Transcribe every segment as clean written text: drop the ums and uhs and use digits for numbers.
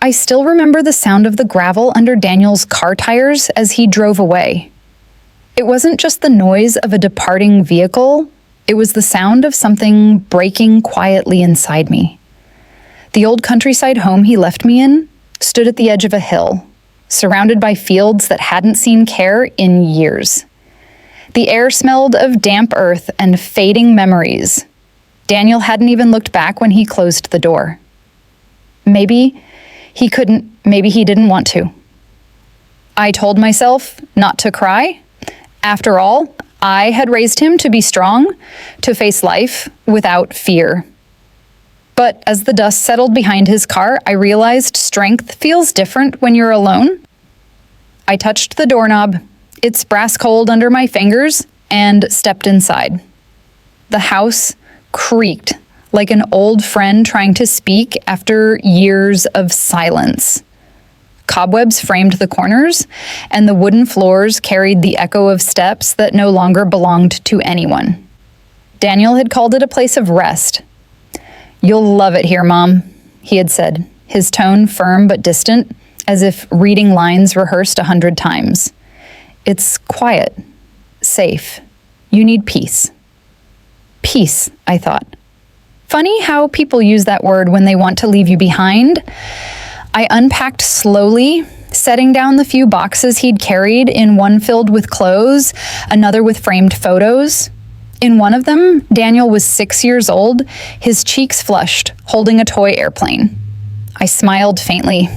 I still remember the sound of the gravel under Daniel's car tires as he drove away. It wasn't just the noise of a departing vehicle, it was the sound of something breaking quietly inside me. The old countryside home he left me in stood at the edge of a hill, surrounded by fields that hadn't seen care in years. The air smelled of damp earth and fading memories. Daniel hadn't even looked back when he closed the door. Maybe he didn't want to. I told myself not to cry. After all, I had raised him to be strong, to face life without fear. But as the dust settled behind his car, I realized strength feels different when you're alone. I touched the doorknob, its brass cold under my fingers, and stepped inside. The house creaked like an old friend trying to speak after years of silence. Cobwebs framed the corners, and the wooden floors carried the echo of steps that no longer belonged to anyone. Daniel had called it a place of rest. "You'll love it here, Mom," he had said, his tone firm but distant, as if reading lines rehearsed 100 times. "It's quiet, safe. You need peace." Peace, I thought. Funny how people use that word when they want to leave you behind. I unpacked slowly, setting down the few boxes he'd carried, in one filled with clothes, another with framed photos. In one of them, Daniel was 6 years old, his cheeks flushed, holding a toy airplane. I smiled faintly.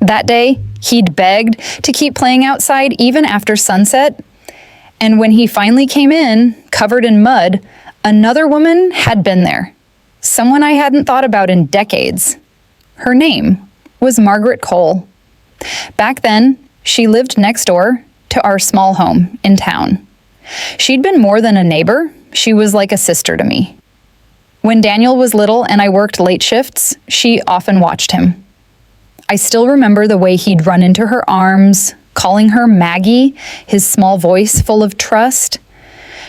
That day, he'd begged to keep playing outside even after sunset, and when he finally came in, covered in mud, another woman had been there. Someone I hadn't thought about in decades. Her name was Margaret Cole. Back then, she lived next door to our small home in town. She'd been more than a neighbor, she was like a sister to me. When Daniel was little and I worked late shifts, she often watched him. I still remember the way he'd run into her arms, calling her Maggie, his small voice full of trust.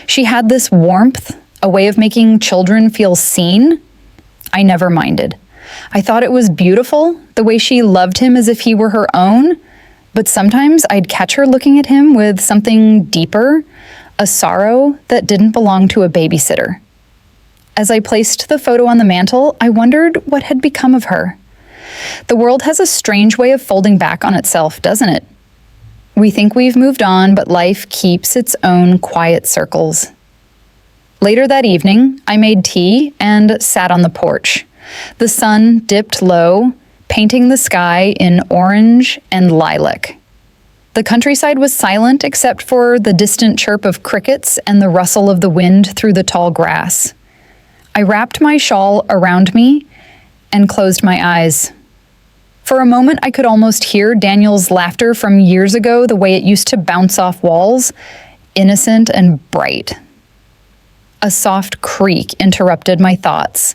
She had this warmth, a way of making children feel seen. I never minded. I thought it was beautiful, the way she loved him as if he were her own, but sometimes I'd catch her looking at him with something deeper, a sorrow that didn't belong to a babysitter. As I placed the photo on the mantle, I wondered what had become of her. The world has a strange way of folding back on itself, doesn't it? We think we've moved on, but life keeps its own quiet circles. Later that evening, I made tea and sat on the porch. The sun dipped low, painting the sky in orange and lilac. The countryside was silent except for the distant chirp of crickets and the rustle of the wind through the tall grass. I wrapped my shawl around me and closed my eyes. For a moment, I could almost hear Daniel's laughter from years ago, the way it used to bounce off walls, innocent and bright. A soft creak interrupted my thoughts.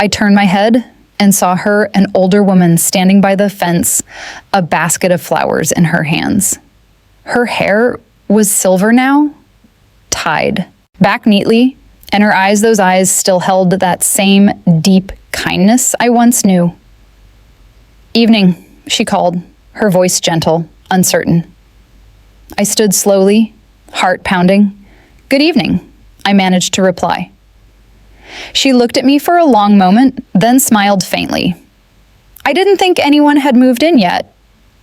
I turned my head and saw her, an older woman, standing by the fence, a basket of flowers in her hands. Her hair was silver now, tied back neatly, and her eyes, those eyes still held that same deep kindness I once knew. "Evening," she called, her voice gentle, uncertain. I stood slowly, heart pounding. "Good evening," I managed to reply. She looked at me for a long moment, then smiled faintly. "I didn't think anyone had moved in yet.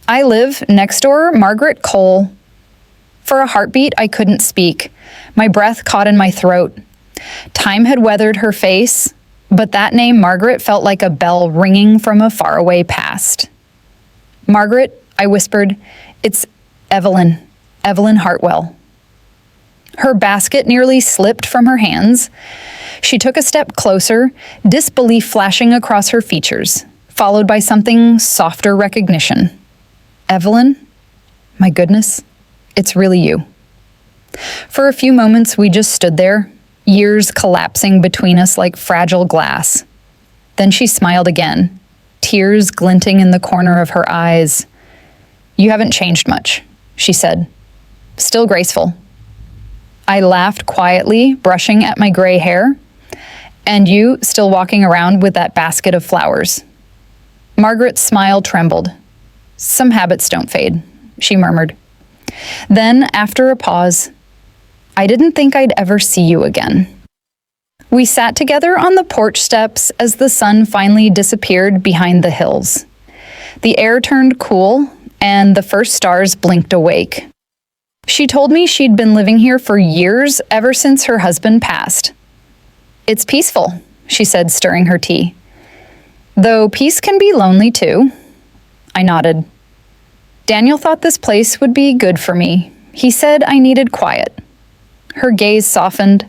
I live next door, Margaret Cole." For a heartbeat, I couldn't speak. My breath caught in my throat. Time had weathered her face, but that name Margaret felt like a bell ringing from a faraway past. "Margaret," I whispered, "it's Evelyn Hartwell." Her basket nearly slipped from her hands. She took a step closer, disbelief flashing across her features, followed by something softer recognition. "Evelyn? My goodness, it's really you." For a few moments, we just stood there, years collapsing between us like fragile glass. Then she smiled again, tears glinting in the corner of her eyes. "You haven't changed much," she said. "Still graceful." I laughed quietly, brushing at my gray hair. "And you still walking around with that basket of flowers." Margaret's smile trembled. "Some habits don't fade," she murmured. Then, after a pause, "I didn't think I'd ever see you again." We sat together on the porch steps as the sun finally disappeared behind the hills. The air turned cool, and the first stars blinked awake. She told me she'd been living here for years, ever since her husband passed. "It's peaceful," she said, stirring her tea. "Though peace can be lonely too." I nodded. "Daniel thought this place would be good for me. He said I needed quiet." Her gaze softened.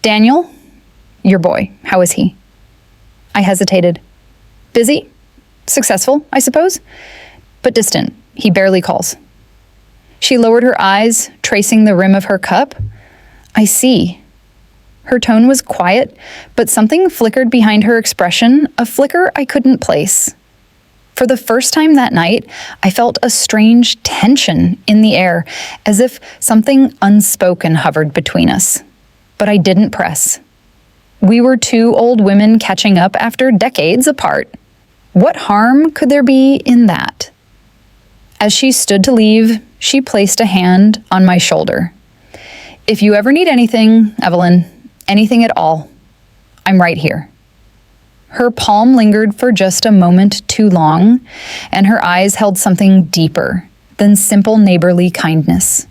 "Daniel? Your boy, how is he?" I hesitated. "Busy? Successful, I suppose? But distant. He barely calls." She lowered her eyes, tracing the rim of her cup. "I see." Her tone was quiet, but something flickered behind her expression, a flicker I couldn't place. For the first time that night, I felt a strange tension in the air, as if something unspoken hovered between us. But I didn't press. We were two old women catching up after decades apart. What harm could there be in that? As she stood to leave, she placed a hand on my shoulder. "If you ever need anything, Evelyn, anything at all, I'm right here." Her palm lingered for just a moment too long, and her eyes held something deeper than simple neighborly kindness.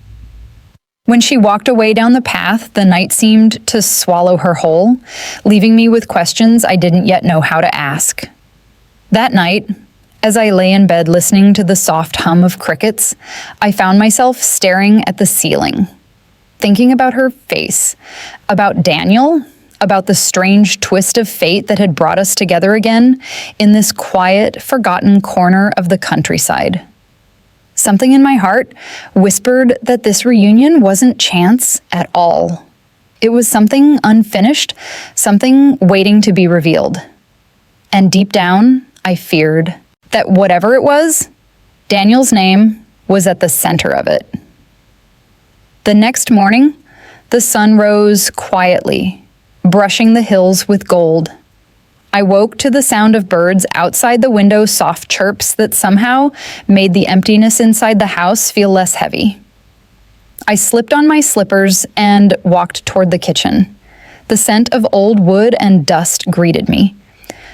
When she walked away down the path, the night seemed to swallow her whole, leaving me with questions I didn't yet know how to ask. That night, as I lay in bed listening to the soft hum of crickets, I found myself staring at the ceiling, thinking about her face, about Daniel, about the strange twist of fate that had brought us together again in this quiet, forgotten corner of the countryside. Something in my heart whispered that this reunion wasn't chance at all. It was something unfinished, something waiting to be revealed. And deep down, I feared that whatever it was, Daniel's name was at the center of it. The next morning, the sun rose quietly, brushing the hills with gold. I woke to the sound of birds outside the window, soft chirps that somehow made the emptiness inside the house feel less heavy. I slipped on my slippers and walked toward the kitchen. The scent of old wood and dust greeted me.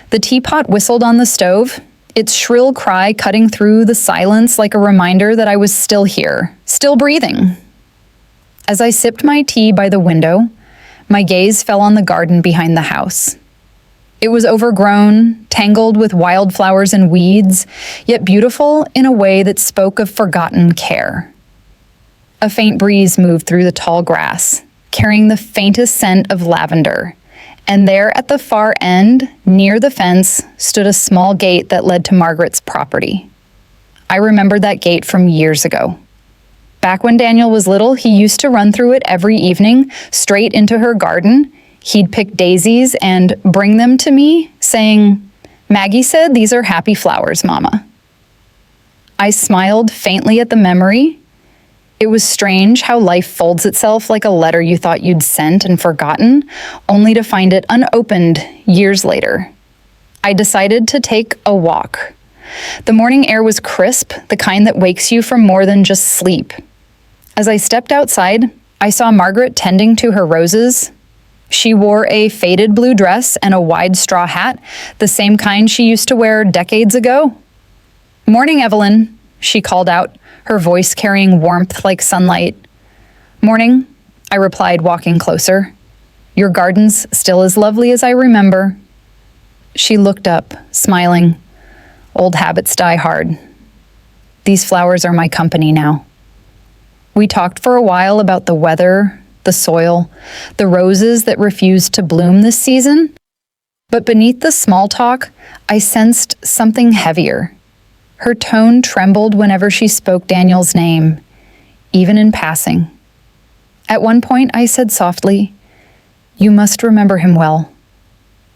The teapot whistled on the stove, its shrill cry cutting through the silence like a reminder that I was still here, still breathing. As I sipped my tea by the window, my gaze fell on the garden behind the house. It was overgrown, tangled with wildflowers and weeds, yet beautiful in a way that spoke of forgotten care. A faint breeze moved through the tall grass, carrying the faintest scent of lavender, and there at the far end, near the fence, stood a small gate that led to Margaret's property. I remembered that gate from years ago. Back when Daniel was little, he used to run through it every evening, straight into her garden. He'd pick daisies and bring them to me, saying, "Maggie said these are happy flowers, Mama." I smiled faintly at the memory. It was strange how life folds itself like a letter you thought you'd sent and forgotten, only to find it unopened years later. I decided to take a walk. The morning air was crisp, the kind that wakes you from more than just sleep. As I stepped outside, I saw Margaret tending to her roses. She wore a faded blue dress and a wide straw hat, the same kind she used to wear decades ago. "Morning, Evelyn," she called out, her voice carrying warmth like sunlight. "Morning," I replied, walking closer. "Your garden's still as lovely as I remember." She looked up, smiling. Old habits die hard. These flowers are my company now. We talked for a while about the weather, the soil, the roses that refused to bloom this season. But beneath the small talk, I sensed something heavier. Her tone trembled whenever she spoke Daniel's name, even in passing. At one point, I said softly, "You must remember him well.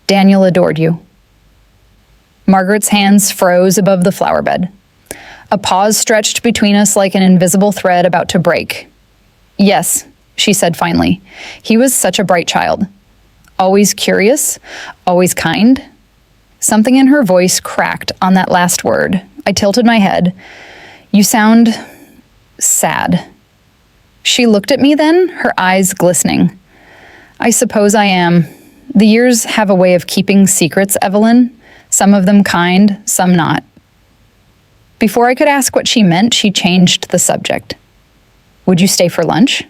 Daniel adored you." Margaret's hands froze above the flower bed. A pause stretched between us like an invisible thread about to break. "Yes," she said finally. "He was such a bright child. Always curious, always kind. Something in her voice cracked on that last word. I tilted my head. You sound sad. She looked at me then, her eyes glistening. I suppose I am. The years have a way of keeping secrets, Evelyn. Some of them kind, some not. Before I could ask what she meant, she changed the subject. Would you stay for lunch?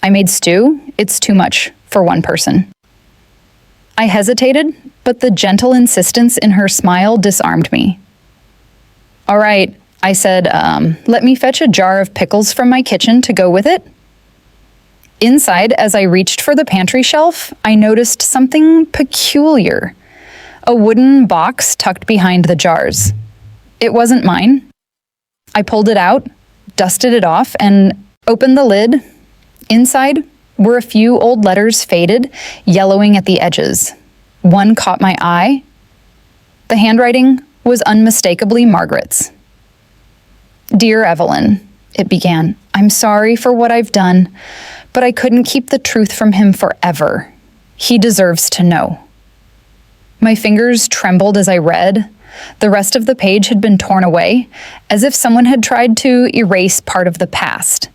I made stew. It's too much for one person. I hesitated, but the gentle insistence in her smile disarmed me. All right, I said, let me fetch a jar of pickles from my kitchen to go with it. Inside, as I reached for the pantry shelf, I noticed something peculiar. A wooden box tucked behind the jars. It wasn't mine. I pulled it out, dusted it off, and opened the lid. Inside were a few old letters, faded, yellowing at the edges. One caught my eye. The handwriting was unmistakably Margaret's. Dear Evelyn, it began, I'm sorry for what I've done, but I couldn't keep the truth from him forever. He deserves to know. My fingers trembled as I read. The rest of the page had been torn away, as if someone had tried to erase part of the past.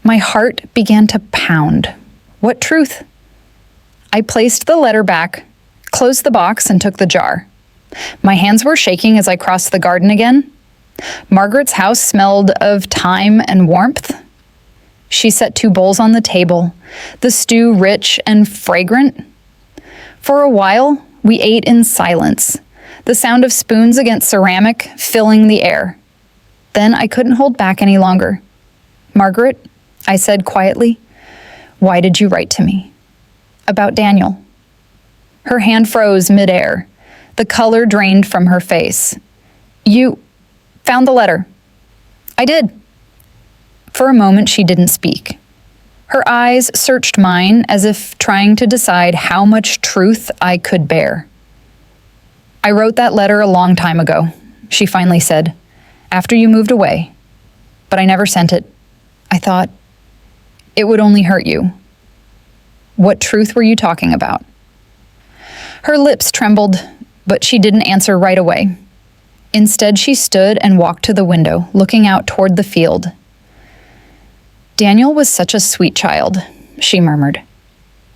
My heart began to pound. What truth? I placed the letter back, closed the box, and took the jar. My hands were shaking as I crossed the garden again. Margaret's house smelled of thyme and warmth. She set 2 bowls on the table, the stew rich and fragrant. For a while, we ate in silence, the sound of spoons against ceramic filling the air. Then I couldn't hold back any longer. Margaret, I said quietly, why did you write to me? About Daniel. Her hand froze midair. The color drained from her face. You found the letter. I did. For a moment, she didn't speak. Her eyes searched mine as if trying to decide how much truth I could bear. I wrote that letter a long time ago, she finally said, after you moved away. But I never sent it. I thought, it would only hurt you. What truth were you talking about? Her lips trembled, but she didn't answer right away. Instead, she stood and walked to the window, looking out toward the field. Daniel was such a sweet child, she murmured.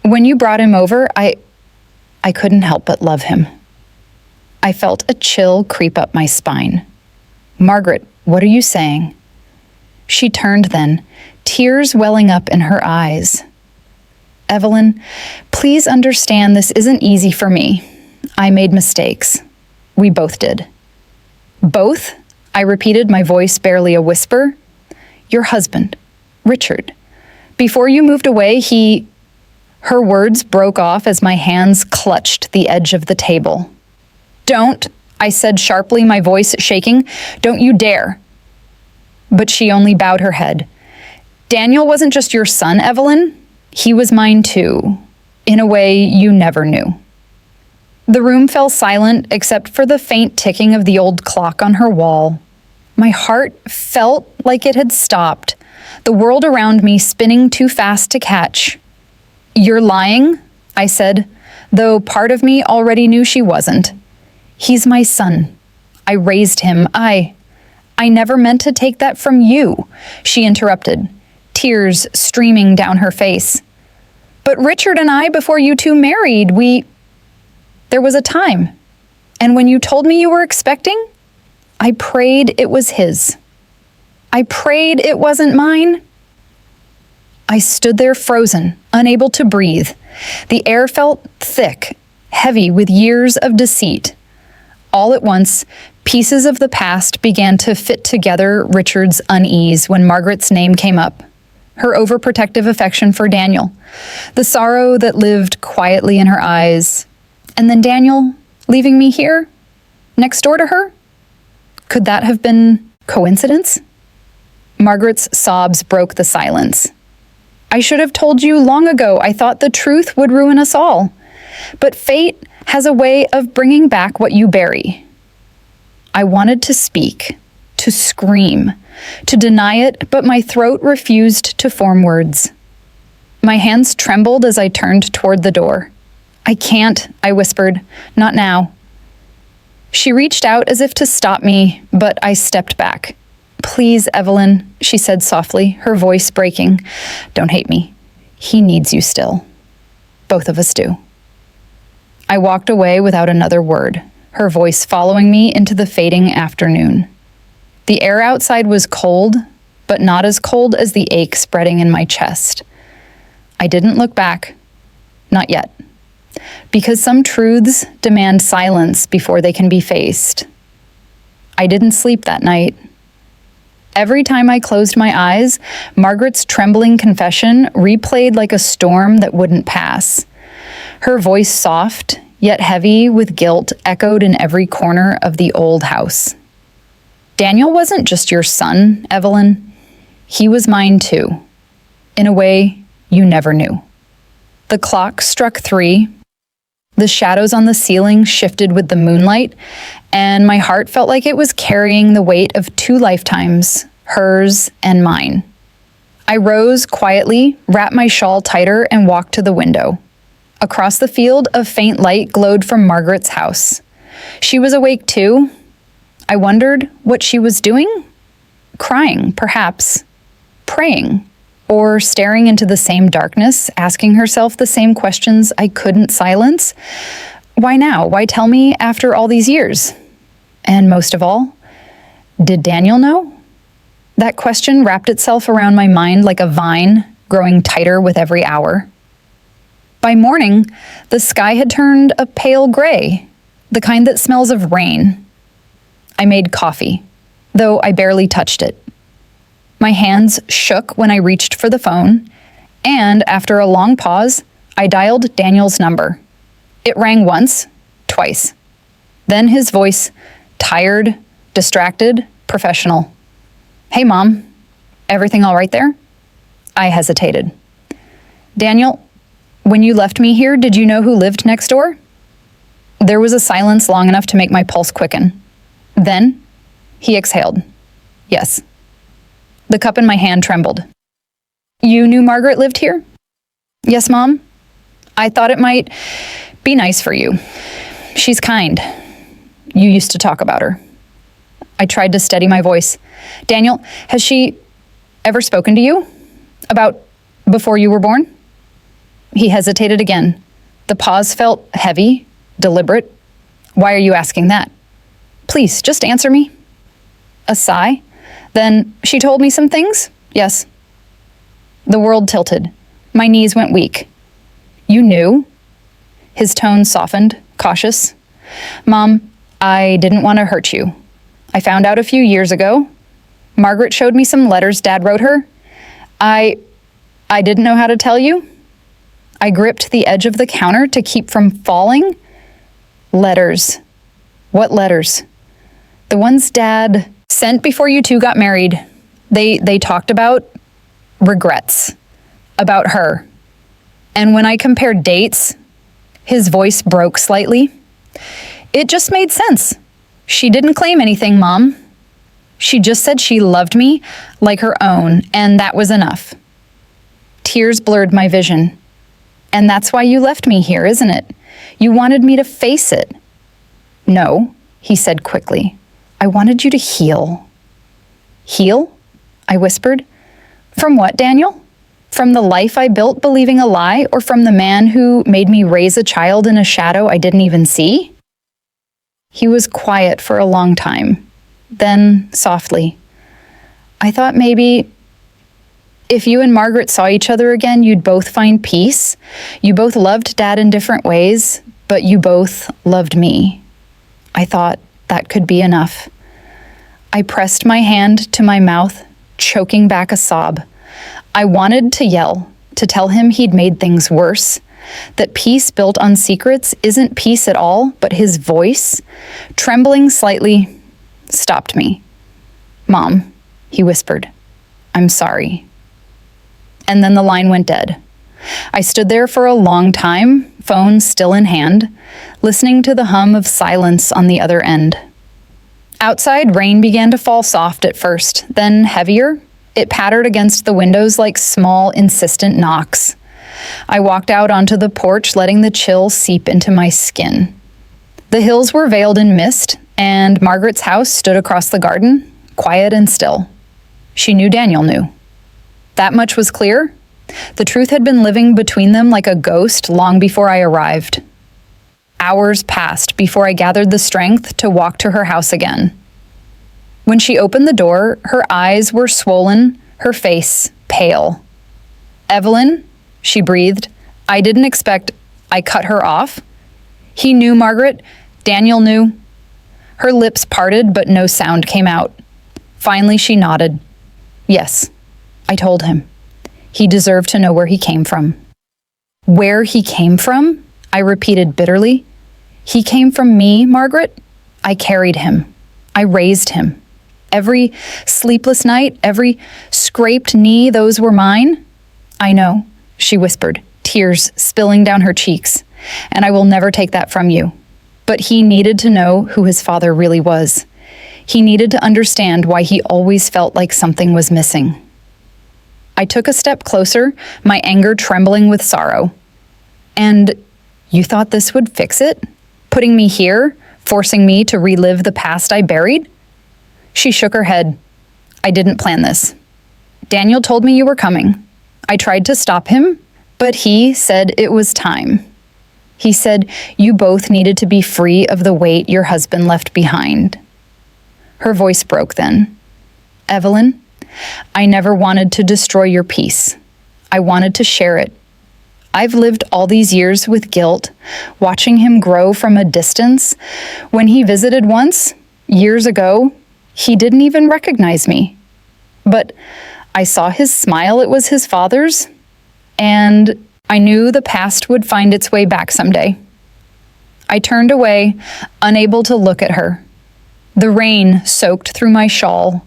When you brought him over, I couldn't help but love him. I felt a chill creep up my spine. Margaret, what are you saying? She turned then, tears welling up in her eyes. Evelyn, please understand this isn't easy for me. I made mistakes. We both did. Both? I repeated, my voice barely a whisper. Your husband, Richard. Before you moved away, Her words broke off as my hands clutched the edge of the table. Don't, I said sharply, my voice shaking. Don't you dare. But she only bowed her head. Daniel wasn't just your son, Evelyn. He was mine too, in a way you never knew. The room fell silent except for the faint ticking of the old clock on her wall. My heart felt like it had stopped, the world around me spinning too fast to catch. You're lying, I said, though part of me already knew she wasn't. He's my son. I raised him. I never meant to take that from you, she interrupted, tears streaming down her face. But Richard and I, before you two married, there was a time. And when you told me you were expecting, I prayed it was his. I prayed it wasn't mine. I stood there frozen, unable to breathe. The air felt thick, heavy with years of deceit. All at once, pieces of the past began to fit together Richard's unease when Margaret's name came up. Her overprotective affection for Daniel, the sorrow that lived quietly in her eyes, and then Daniel leaving me here, next door to her? Could that have been coincidence? Margaret's sobs broke the silence. I should have told you long ago I thought the truth would ruin us all. But fate has a way of bringing back what you bury. I wanted to speak, to scream, to deny it, but my throat refused to form words. My hands trembled as I turned toward the door. I can't, I whispered. Not now. She reached out as if to stop me, but I stepped back. "Please, Evelyn," she said softly, her voice breaking. "Don't hate me. He needs you still. Both of us do." I walked away without another word, her voice following me into the fading afternoon. The air outside was cold, but not as cold as the ache spreading in my chest. I didn't look back. Not yet. Because some truths demand silence before they can be faced. I didn't sleep that night. Every time I closed my eyes, Margaret's trembling confession replayed like a storm that wouldn't pass. Her voice, soft, yet heavy with guilt, echoed in every corner of the old house. "Daniel wasn't just your son, Evelyn. He was mine too, in a way you never knew." The clock struck 3. The shadows on the ceiling shifted with the moonlight, and my heart felt like it was carrying the weight of 2 lifetimes, hers and mine. I rose quietly, wrapped my shawl tighter, and walked to the window. Across the field, a faint light glowed from Margaret's house. She was awake too. I wondered what she was doing. Crying, perhaps. Praying. Or staring into the same darkness, asking herself the same questions I couldn't silence. Why now? Why tell me after all these years? And most of all, did Daniel know? That question wrapped itself around my mind like a vine, growing tighter with every hour. By morning, the sky had turned a pale gray, the kind that smells of rain. I made coffee, though I barely touched it. My hands shook when I reached for the phone, and after a long pause, I dialed Daniel's number. It rang once, twice. Then his voice, tired, distracted, professional. "Hey, Mom, everything all right there?" I hesitated. "Daniel, when you left me here, did you know who lived next door?" There was a silence long enough to make my pulse quicken. Then, he exhaled. "Yes." The cup in my hand trembled. "You knew Margaret lived here?" "Yes, Mom. I thought it might be nice for you. She's kind. You used to talk about her." I tried to steady my voice. "Daniel, has she ever spoken to you? About before you were born?" He hesitated again. The pause felt heavy, deliberate. "Why are you asking that? Please, just answer me." A sigh. "Then she told me some things? Yes." The world tilted. My knees went weak. "You knew?" His tone softened, cautious. "Mom, I didn't want to hurt you. I found out a few years ago. Margaret showed me some letters Dad wrote her. I didn't know how to tell you." I gripped the edge of the counter to keep from falling. "Letters. What letters?" "The ones Dad sent before you two got married. They talked about regrets. About her. And when I compared dates," his voice broke slightly, "it just made sense. She didn't claim anything, Mom. She just said she loved me like her own, and that was enough." Tears blurred my vision. "And that's why you left me here, isn't it? You wanted me to face it." "No," he said quickly. "I wanted you to heal." "Heal?" I whispered. "From what, Daniel? From the life I built believing a lie, or from the man who made me raise a child in a shadow I didn't even see?" He was quiet for a long time. Then, softly, "I thought maybe if you and Margaret saw each other again, you'd both find peace. You both loved Dad in different ways, but you both loved me. I thought that could be enough." I pressed my hand to my mouth, choking back a sob. I wanted to yell, to tell him he'd made things worse, that peace built on secrets isn't peace at all, but his voice, trembling slightly, stopped me. "Mom," he whispered, "I'm sorry." And then the line went dead. I stood there for a long time, phone still in hand, listening to the hum of silence on the other end. Outside, rain began to fall soft at first, then heavier. It pattered against the windows like small, insistent knocks. I walked out onto the porch, letting the chill seep into my skin. The hills were veiled in mist, And Margaret's house stood across the garden, quiet and still. She knew Daniel knew. That much was clear. The truth had been living between them like a ghost long before I arrived. Hours passed before I gathered the strength to walk to her house again. When she opened the door, her eyes were swollen, her face pale. "Evelyn," she breathed. I didn't expect. I cut her off. "He knew, Margaret. Daniel knew." Her lips parted, but no sound came out. Finally, she nodded. "Yes, I told him. He deserved to know where he came from." "Where he came from?" I repeated bitterly. "He came from me, Margaret. I carried him. I raised him. Every sleepless night, every scraped knee, those were mine." "I know," she whispered, tears spilling down her cheeks, "and I will never take that from you. But he needed to know who his father really was. He needed to understand why he always felt like something was missing." I took a step closer, my anger trembling with sorrow. "And you thought this would fix it? Putting me here, forcing me to relive the past I buried?" She shook her head. "I didn't plan this. Daniel told me you were coming. I tried to stop him, but he said it was time. He said you both needed to be free of the weight your husband left behind." Her voice broke then. "Evelyn, I never wanted to destroy your peace. I wanted to share it. I've lived all these years with guilt, watching him grow from a distance. When he visited once, years ago, he didn't even recognize me. But I saw his smile, it was his father's, and I knew the past would find its way back someday." I turned away, unable to look at her. The rain soaked through my shawl,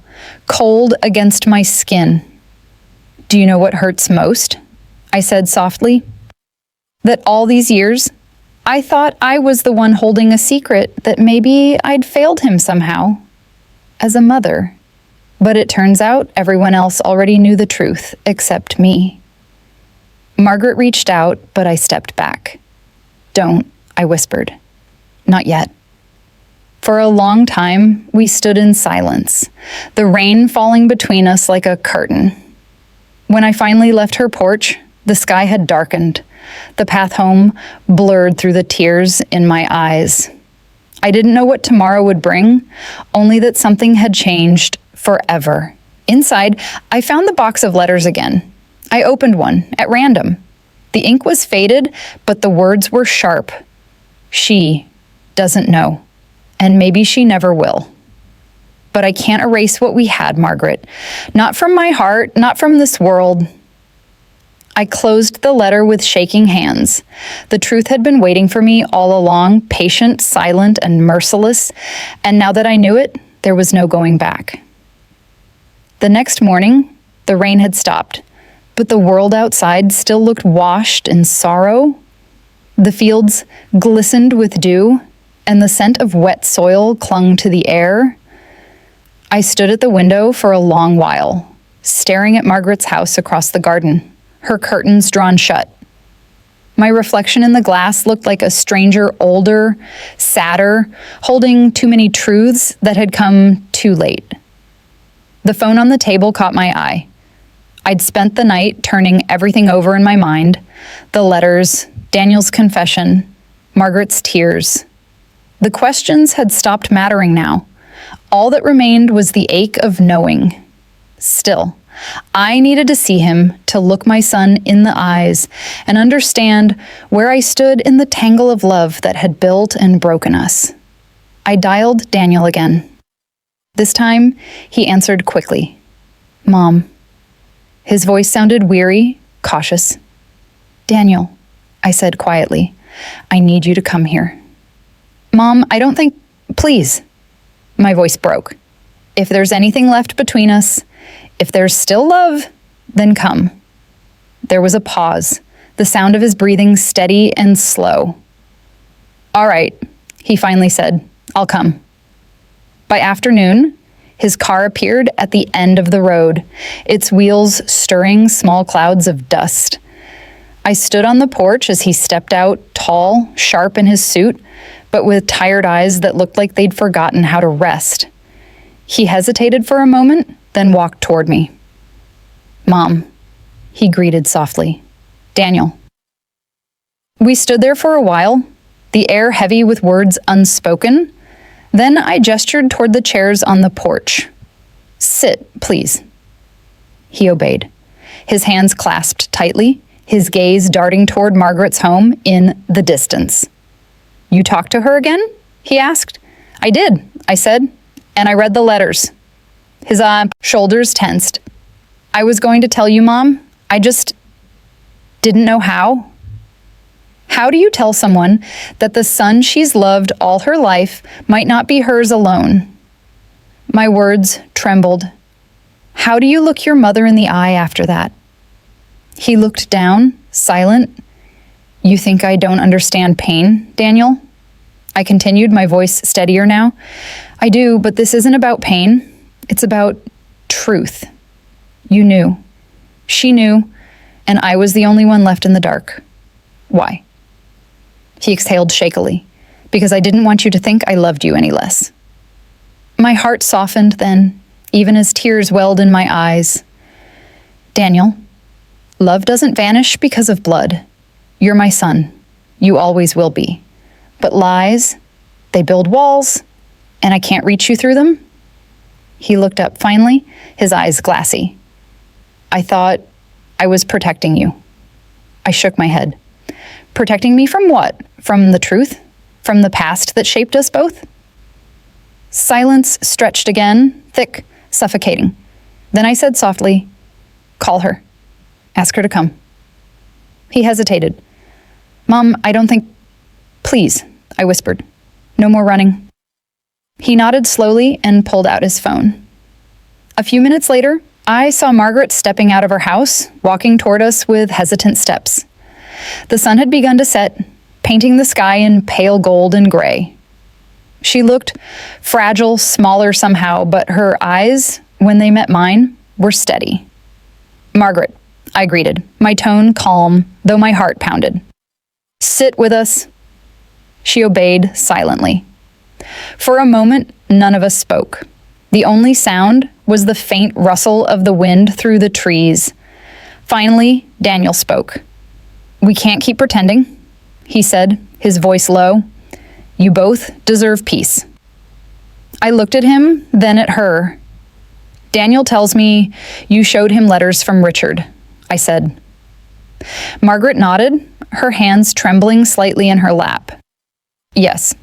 cold against my skin. "Do you know what hurts most?" I said softly. "That all these years, I thought I was the one holding a secret, that maybe I'd failed him somehow, as a mother. But it turns out everyone else already knew the truth, except me." Margaret reached out, but I stepped back. "Don't," I whispered. "Not yet." For a long time, we stood in silence, the rain falling between us like a curtain. When I finally left her porch, the sky had darkened, the path home blurred through the tears in my eyes. I didn't know what tomorrow would bring, only that something had changed forever. Inside, I found the box of letters again. I opened one, at random. The ink was faded, but the words were sharp. "She doesn't know, and maybe she never will. But I can't erase what we had, Margaret. Not from my heart, not from this world." I closed the letter with shaking hands. The truth had been waiting for me all along, patient, silent, and merciless, and now that I knew it, there was no going back. The next morning, the rain had stopped, but the world outside still looked washed in sorrow. The fields glistened with dew, and the scent of wet soil clung to the air. I stood at the window for a long while, staring at Margaret's house across the garden, her curtains drawn shut. My reflection in the glass looked like a stranger, older, sadder, holding too many truths that had come too late. The phone on the table caught my eye. I'd spent the night turning everything over in my mind, the letters, Daniel's confession, Margaret's tears. The questions had stopped mattering now. All that remained was the ache of knowing. Still, I needed to see him, to look my son in the eyes and understand where I stood in the tangle of love that had built and broken us. I dialed Daniel again. This time, he answered quickly. "Mom." His voice sounded weary, cautious. "Daniel," I said quietly, "I need you to come here." "Mom, I don't think... Please." My voice broke. "If there's anything left between us, if there's still love, then come." There was a pause, the sound of his breathing steady and slow. "All right," he finally said, "I'll come." By afternoon, his car appeared at the end of the road, its wheels stirring small clouds of dust. I stood on the porch as he stepped out, tall, sharp in his suit, but with tired eyes that looked like they'd forgotten how to rest. He hesitated for a moment, then walked toward me. "Mom," he greeted softly. "Daniel." We stood there for a while, the air heavy with words unspoken. Then I gestured toward the chairs on the porch. "Sit, please." He obeyed, his hands clasped tightly, his gaze darting toward Margaret's home in the distance. "You talked to her again?" he asked. "I did," I said, "and I read the letters." His shoulders tensed. "I was going to tell you, Mom. I just didn't know how." How do you tell someone that the son she's loved all her life might not be hers alone? My words trembled. How do you look your mother in the eye after that? He looked down, silent. "You think I don't understand pain, Daniel?" I continued, my voice steadier now. "I do, but this isn't about pain. It's about truth. You knew. She knew, and I was the only one left in the dark. Why?" He exhaled shakily. "Because I didn't want you to think I loved you any less." My heart softened then, even as tears welled in my eyes. "Daniel, love doesn't vanish because of blood. You're my son. You always will be. But lies, they build walls, and I can't reach you through them." He looked up finally, his eyes glassy. "I thought I was protecting you." I shook my head. "Protecting me from what? From the truth? From the past that shaped us both?" Silence stretched again, thick, suffocating. Then I said softly, "Call her. Ask her to come." He hesitated. "Mom, I don't think—" "Please," I whispered. "No more running." He nodded slowly and pulled out his phone. A few minutes later, I saw Margaret stepping out of her house, walking toward us with hesitant steps. The sun had begun to set, painting the sky in pale gold and gray. She looked fragile, smaller somehow, but her eyes, when they met mine, were steady. "Margaret," I greeted, my tone calm, though my heart pounded. "Sit with us." She obeyed silently. For a moment, none of us spoke. The only sound was the faint rustle of the wind through the trees. Finally, Daniel spoke. "We can't keep pretending," he said, his voice low. "You both deserve peace." I looked at him, then at her. "Daniel tells me you showed him letters from Richard," I said. Margaret nodded, her hands trembling slightly in her lap. "Yes.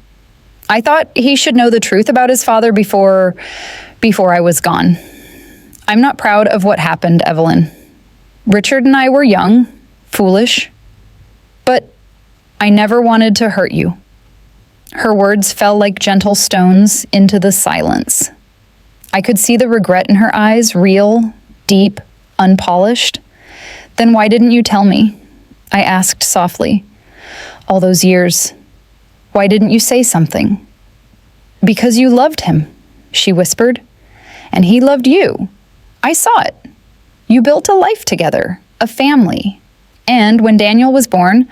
I thought he should know the truth about his father before I was gone. I'm not proud of what happened, Evelyn. Richard and I were young, foolish, but I never wanted to hurt you." Her words fell like gentle stones into the silence. I could see the regret in her eyes, real, deep, unpolished. "Then why didn't you tell me?" I asked softly. "All those years, why didn't you say something?" "Because you loved him," she whispered. "And he loved you. I saw it. You built a life together, a family. And when Daniel was born,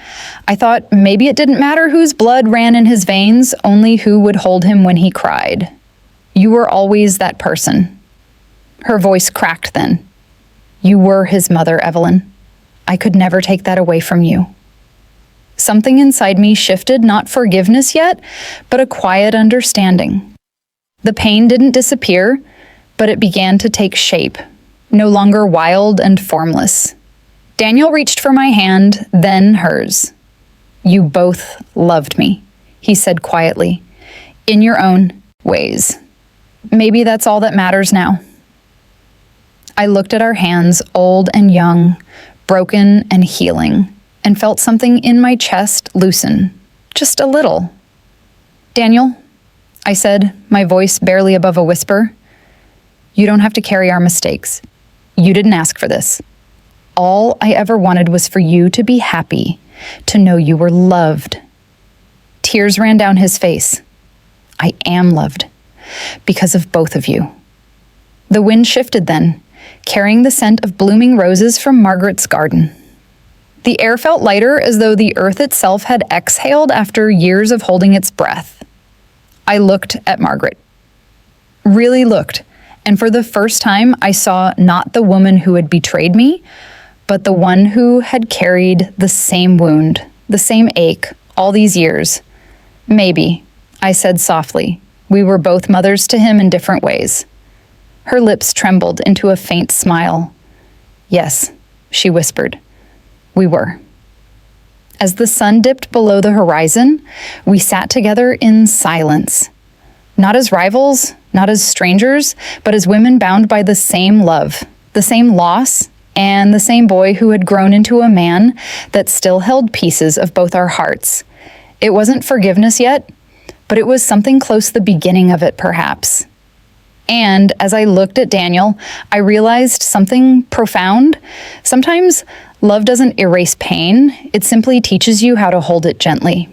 I thought maybe it didn't matter whose blood ran in his veins, only who would hold him when he cried. You were always that person." Her voice cracked then. "You were his mother, Evelyn. I could never take that away from you." Something inside me shifted, not forgiveness yet, but a quiet understanding. The pain didn't disappear, but it began to take shape, no longer wild and formless. Daniel reached for my hand, then hers. "You both loved me," he said quietly, "in your own ways. Maybe that's all that matters now." I looked at our hands, old and young, broken and healing, and felt something in my chest loosen, just a little. "Daniel," I said, my voice barely above a whisper, "you don't have to carry our mistakes. You didn't ask for this. All I ever wanted was for you to be happy, to know you were loved." Tears ran down his face. "I am loved, because of both of you." The wind shifted then, carrying the scent of blooming roses from Margaret's garden. The air felt lighter, as though the earth itself had exhaled after years of holding its breath. I looked at Margaret. Really looked, and for the first time I saw not the woman who had betrayed me, but the one who had carried the same wound, the same ache, all these years. Maybe, I said softly. We were both mothers to him in different ways. Her lips trembled into a faint smile. Yes, she whispered. We were. As the sun dipped below the horizon, we sat together in silence. Not as rivals, not as strangers, but as women bound by the same love, the same loss, and the same boy who had grown into a man that still held pieces of both our hearts. It wasn't forgiveness yet, but it was something close the beginning of it, perhaps. And as I looked at Daniel, I realized something profound. Sometimes love doesn't erase pain, it simply teaches you how to hold it gently.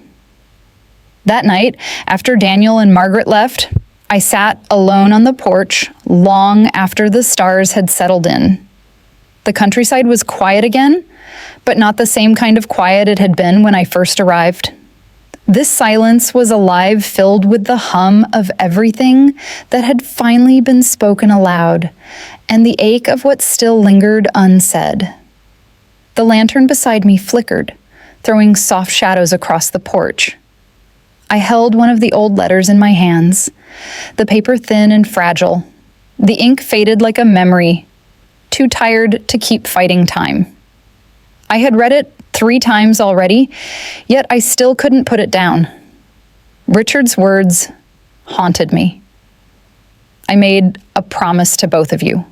That night, after Daniel and Margaret left, I sat alone on the porch long after the stars had settled in. The countryside was quiet again, but not the same kind of quiet it had been when I first arrived. This silence was alive, filled with the hum of everything that had finally been spoken aloud, and the ache of what still lingered unsaid. The lantern beside me flickered, throwing soft shadows across the porch. I held one of the old letters in my hands, the paper thin and fragile, the ink faded like a memory, too tired to keep fighting time. I had read it 3 times already, yet I still couldn't put it down. Richard's words haunted me. I made a promise to both of you,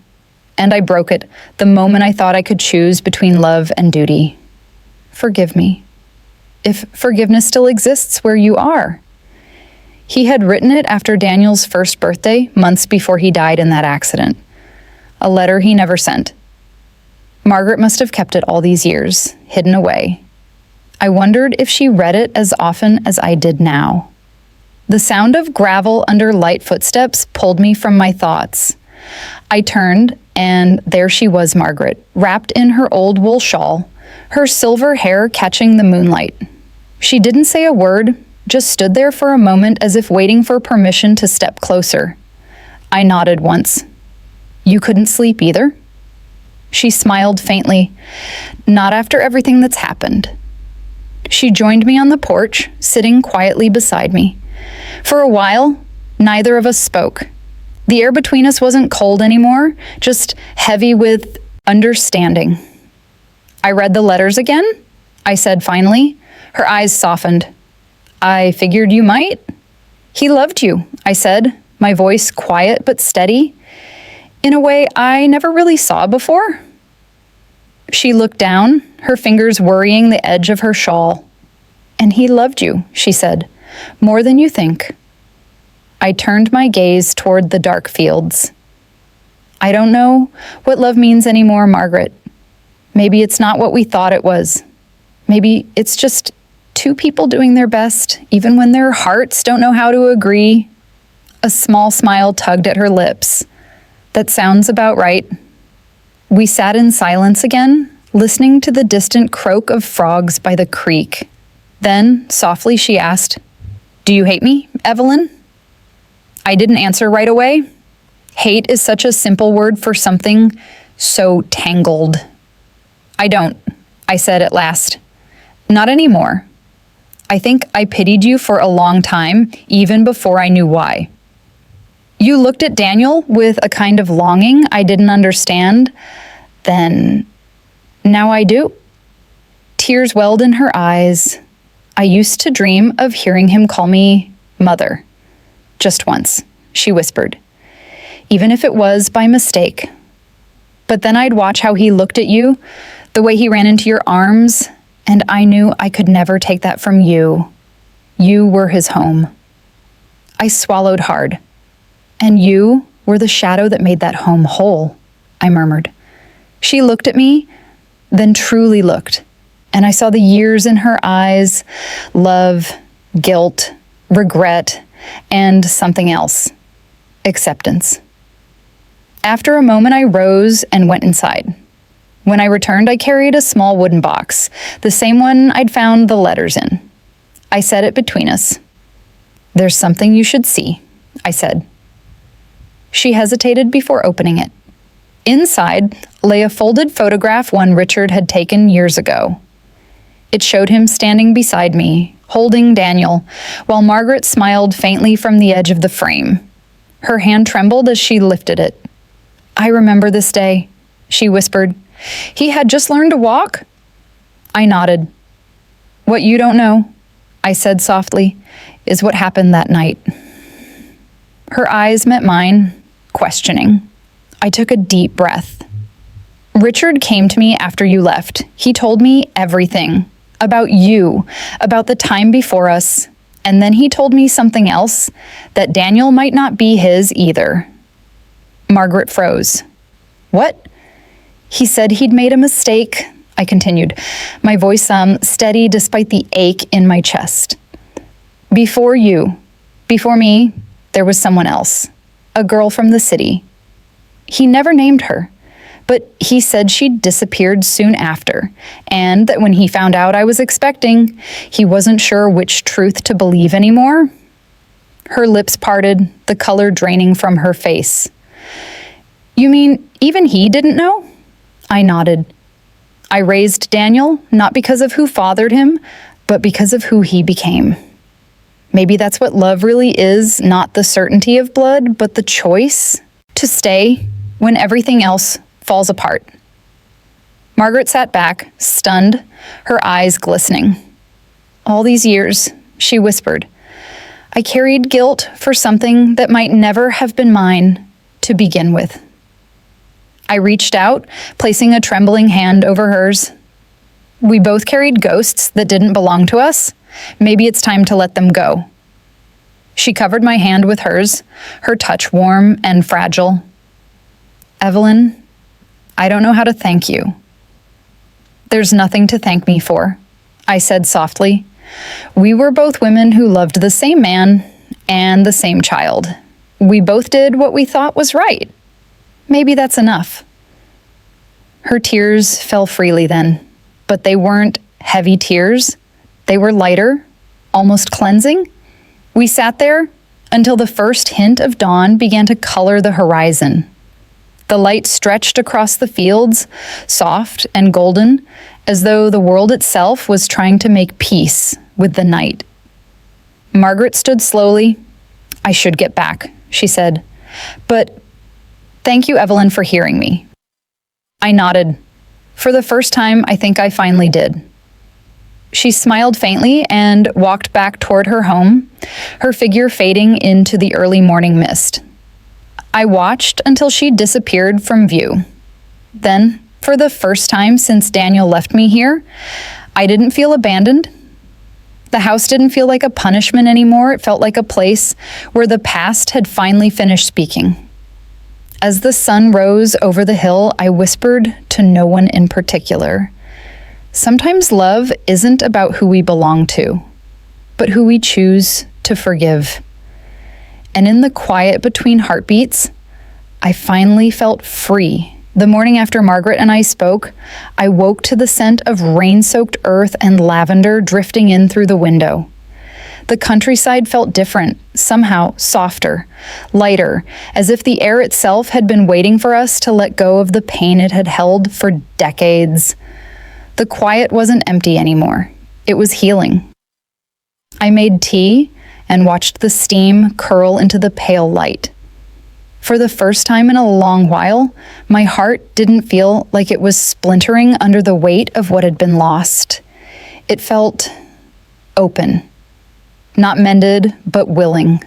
and I broke it the moment I thought I could choose between love and duty. Forgive me, if forgiveness still exists where you are. He had written it after Daniel's first birthday, months before he died in that accident. A letter he never sent. Margaret must have kept it all these years, hidden away. I wondered if she read it as often as I did now. The sound of gravel under light footsteps pulled me from my thoughts. I turned, and there she was, Margaret, wrapped in her old wool shawl, her silver hair catching the moonlight. She didn't say a word, just stood there for a moment as if waiting for permission to step closer. I nodded once. You couldn't sleep either? She smiled faintly. Not after everything that's happened. She joined me on the porch, sitting quietly beside me. For a while, neither of us spoke. The air between us wasn't cold anymore, just heavy with understanding. I read the letters again, I said finally. Her eyes softened. I figured you might. He loved you, I said, my voice quiet but steady, in a way I never really saw before. She looked down, her fingers worrying the edge of her shawl. And he loved you, she said, more than you think. I turned my gaze toward the dark fields. I don't know what love means anymore, Margaret. Maybe it's not what we thought it was. Maybe it's just 2 people doing their best, even when their hearts don't know how to agree. A small smile tugged at her lips. That sounds about right. We sat in silence again, listening to the distant croak of frogs by the creek. Then, softly, she asked, Do you hate me, Evelyn? I didn't answer right away. Hate is such a simple word for something so tangled. I don't, I said at last. Not anymore. I think I pitied you for a long time, even before I knew why. You looked at Daniel with a kind of longing I didn't understand. Then, now I do. Tears welled in her eyes. I used to dream of hearing him call me mother. Just once, she whispered. Even if it was by mistake. But then I'd watch how he looked at you, the way he ran into your arms, and I knew I could never take that from you. You were his home. I swallowed hard. And you were the shadow that made that home whole, I murmured. She looked at me, then truly looked, and I saw the years in her eyes, love, guilt, regret, and something else, acceptance. After a moment, I rose and went inside. When I returned, I carried a small wooden box, the same one I'd found the letters in. I set it between us. "There's something you should see," I said. She hesitated before opening it. Inside lay a folded photograph one Richard had taken years ago. It showed him standing beside me, holding Daniel, while Margaret smiled faintly from the edge of the frame. Her hand trembled as she lifted it. "I remember this day," she whispered. "He had just learned to walk?" I nodded. "What you don't know," I said softly, "is what happened that night." Her eyes met mine, questioning. I took a deep breath. "Richard came to me after you left. He told me everything. About you, about the time before us, and then he told me something else, that Daniel might not be his either." Margaret froze. "What?" "He said he'd made a mistake," I continued, my voice steady despite the ache in my chest. "Before you, before me, there was someone else, a girl from the city. He never named her, but he said she'd disappeared soon after, and that when he found out I was expecting, he wasn't sure which truth to believe anymore." Her lips parted, the color draining from her face. "You mean even he didn't know?" I nodded. "I raised Daniel, not because of who fathered him, but because of who he became. Maybe that's what love really is, not the certainty of blood, but the choice to stay when everything else falls apart." Margaret sat back, stunned, her eyes glistening. "All these years," she whispered, "I carried guilt for something that might never have been mine to begin with." I reached out, placing a trembling hand over hers. "We both carried ghosts that didn't belong to us. Maybe it's time to let them go." She covered my hand with hers, her touch warm and fragile. "Evelyn, I don't know how to thank you." "There's nothing to thank me for," I said softly. "We were both women who loved the same man and the same child. We both did what we thought was right. Maybe that's enough." Her tears fell freely then, but they weren't heavy tears. They were lighter, almost cleansing. We sat there until the first hint of dawn began to color the horizon. The light stretched across the fields, soft and golden, as though the world itself was trying to make peace with the night. Margaret stood slowly. "I should get back," she said. "But thank you, Evelyn, for hearing me." I nodded. For the first time, I think I finally did. She smiled faintly and walked back toward her home, her figure fading into the early morning mist. I watched until she disappeared from view. Then, for the first time since Daniel left me here, I didn't feel abandoned. The house didn't feel like a punishment anymore. It felt like a place where the past had finally finished speaking. As the sun rose over the hill, I whispered to no one in particular. Sometimes love isn't about who we belong to, but who we choose to forgive. And in the quiet between heartbeats, I finally felt free. The morning after Margaret and I spoke, I woke to the scent of rain-soaked earth and lavender drifting in through the window. The countryside felt different, somehow softer, lighter, as if the air itself had been waiting for us to let go of the pain it had held for decades. The quiet wasn't empty anymore. It was healing. I made tea and watched the steam curl into the pale light. For the first time in a long while, my heart didn't feel like it was splintering under the weight of what had been lost. It felt open. Not mended, but willing.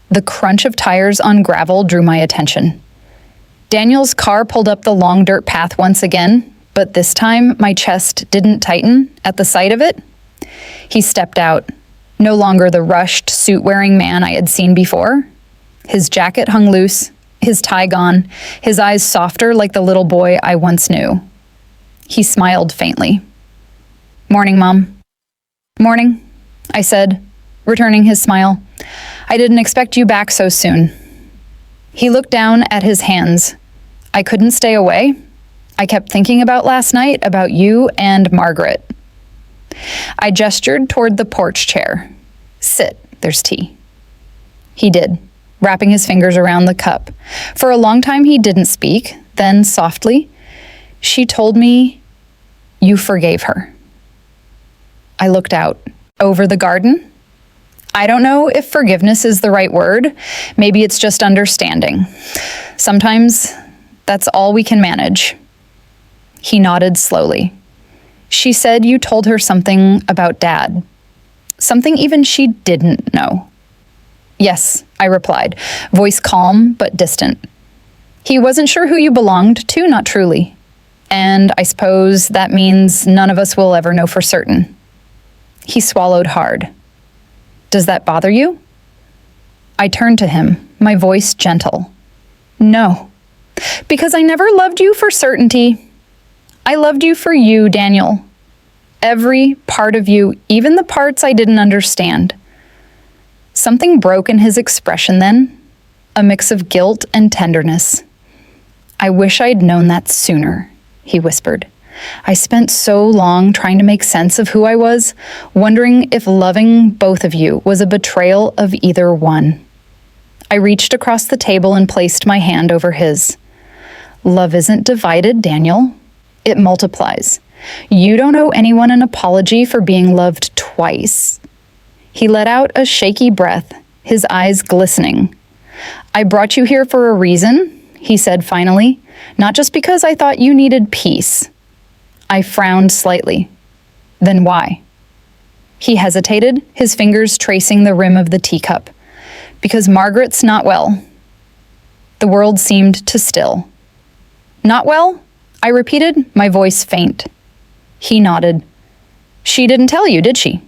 The crunch of tires on gravel drew my attention. Daniel's car pulled up the long dirt path once again, but this time my chest didn't tighten at the sight of it. He stepped out, no longer the rushed, suit-wearing man I had seen before. His jacket hung loose, his tie gone, his eyes softer like the little boy I once knew. He smiled faintly. "Morning, Mom." "Morning," I said, returning his smile. "I didn't expect you back so soon." He looked down at his hands. I couldn't stay away. I kept thinking about last night, about you and Margaret. I gestured toward the porch chair. Sit, there's tea. He did, wrapping his fingers around the cup. For a long time he didn't speak, then softly, she told me you forgave her. I looked out. Over the garden? I don't know if forgiveness is the right word. Maybe it's just understanding. Sometimes that's all we can manage. He nodded slowly. She said you told her something about Dad. Something even she didn't know. Yes, I replied, voice calm but distant. He wasn't sure who you belonged to, not truly. And I suppose that means none of us will ever know for certain. He swallowed hard. Does that bother you? I turned to him, my voice gentle. No, because I never loved you for certainty. I loved you for you, Daniel. Every part of you, even the parts I didn't understand. Something broke in his expression then, a mix of guilt and tenderness. I wish I'd known that sooner, he whispered. I spent so long trying to make sense of who I was, wondering if loving both of you was a betrayal of either one. I reached across the table and placed my hand over his. Love isn't divided, Daniel. It multiplies. You don't owe anyone an apology for being loved twice. He let out a shaky breath, his eyes glistening. I brought you here for a reason, he said finally, not just because I thought you needed peace. I frowned slightly. Then why? He hesitated, his fingers tracing the rim of the teacup. Because Margaret's not well. The world seemed to still. Not well? I repeated, my voice faint. He nodded. She didn't tell you, did she?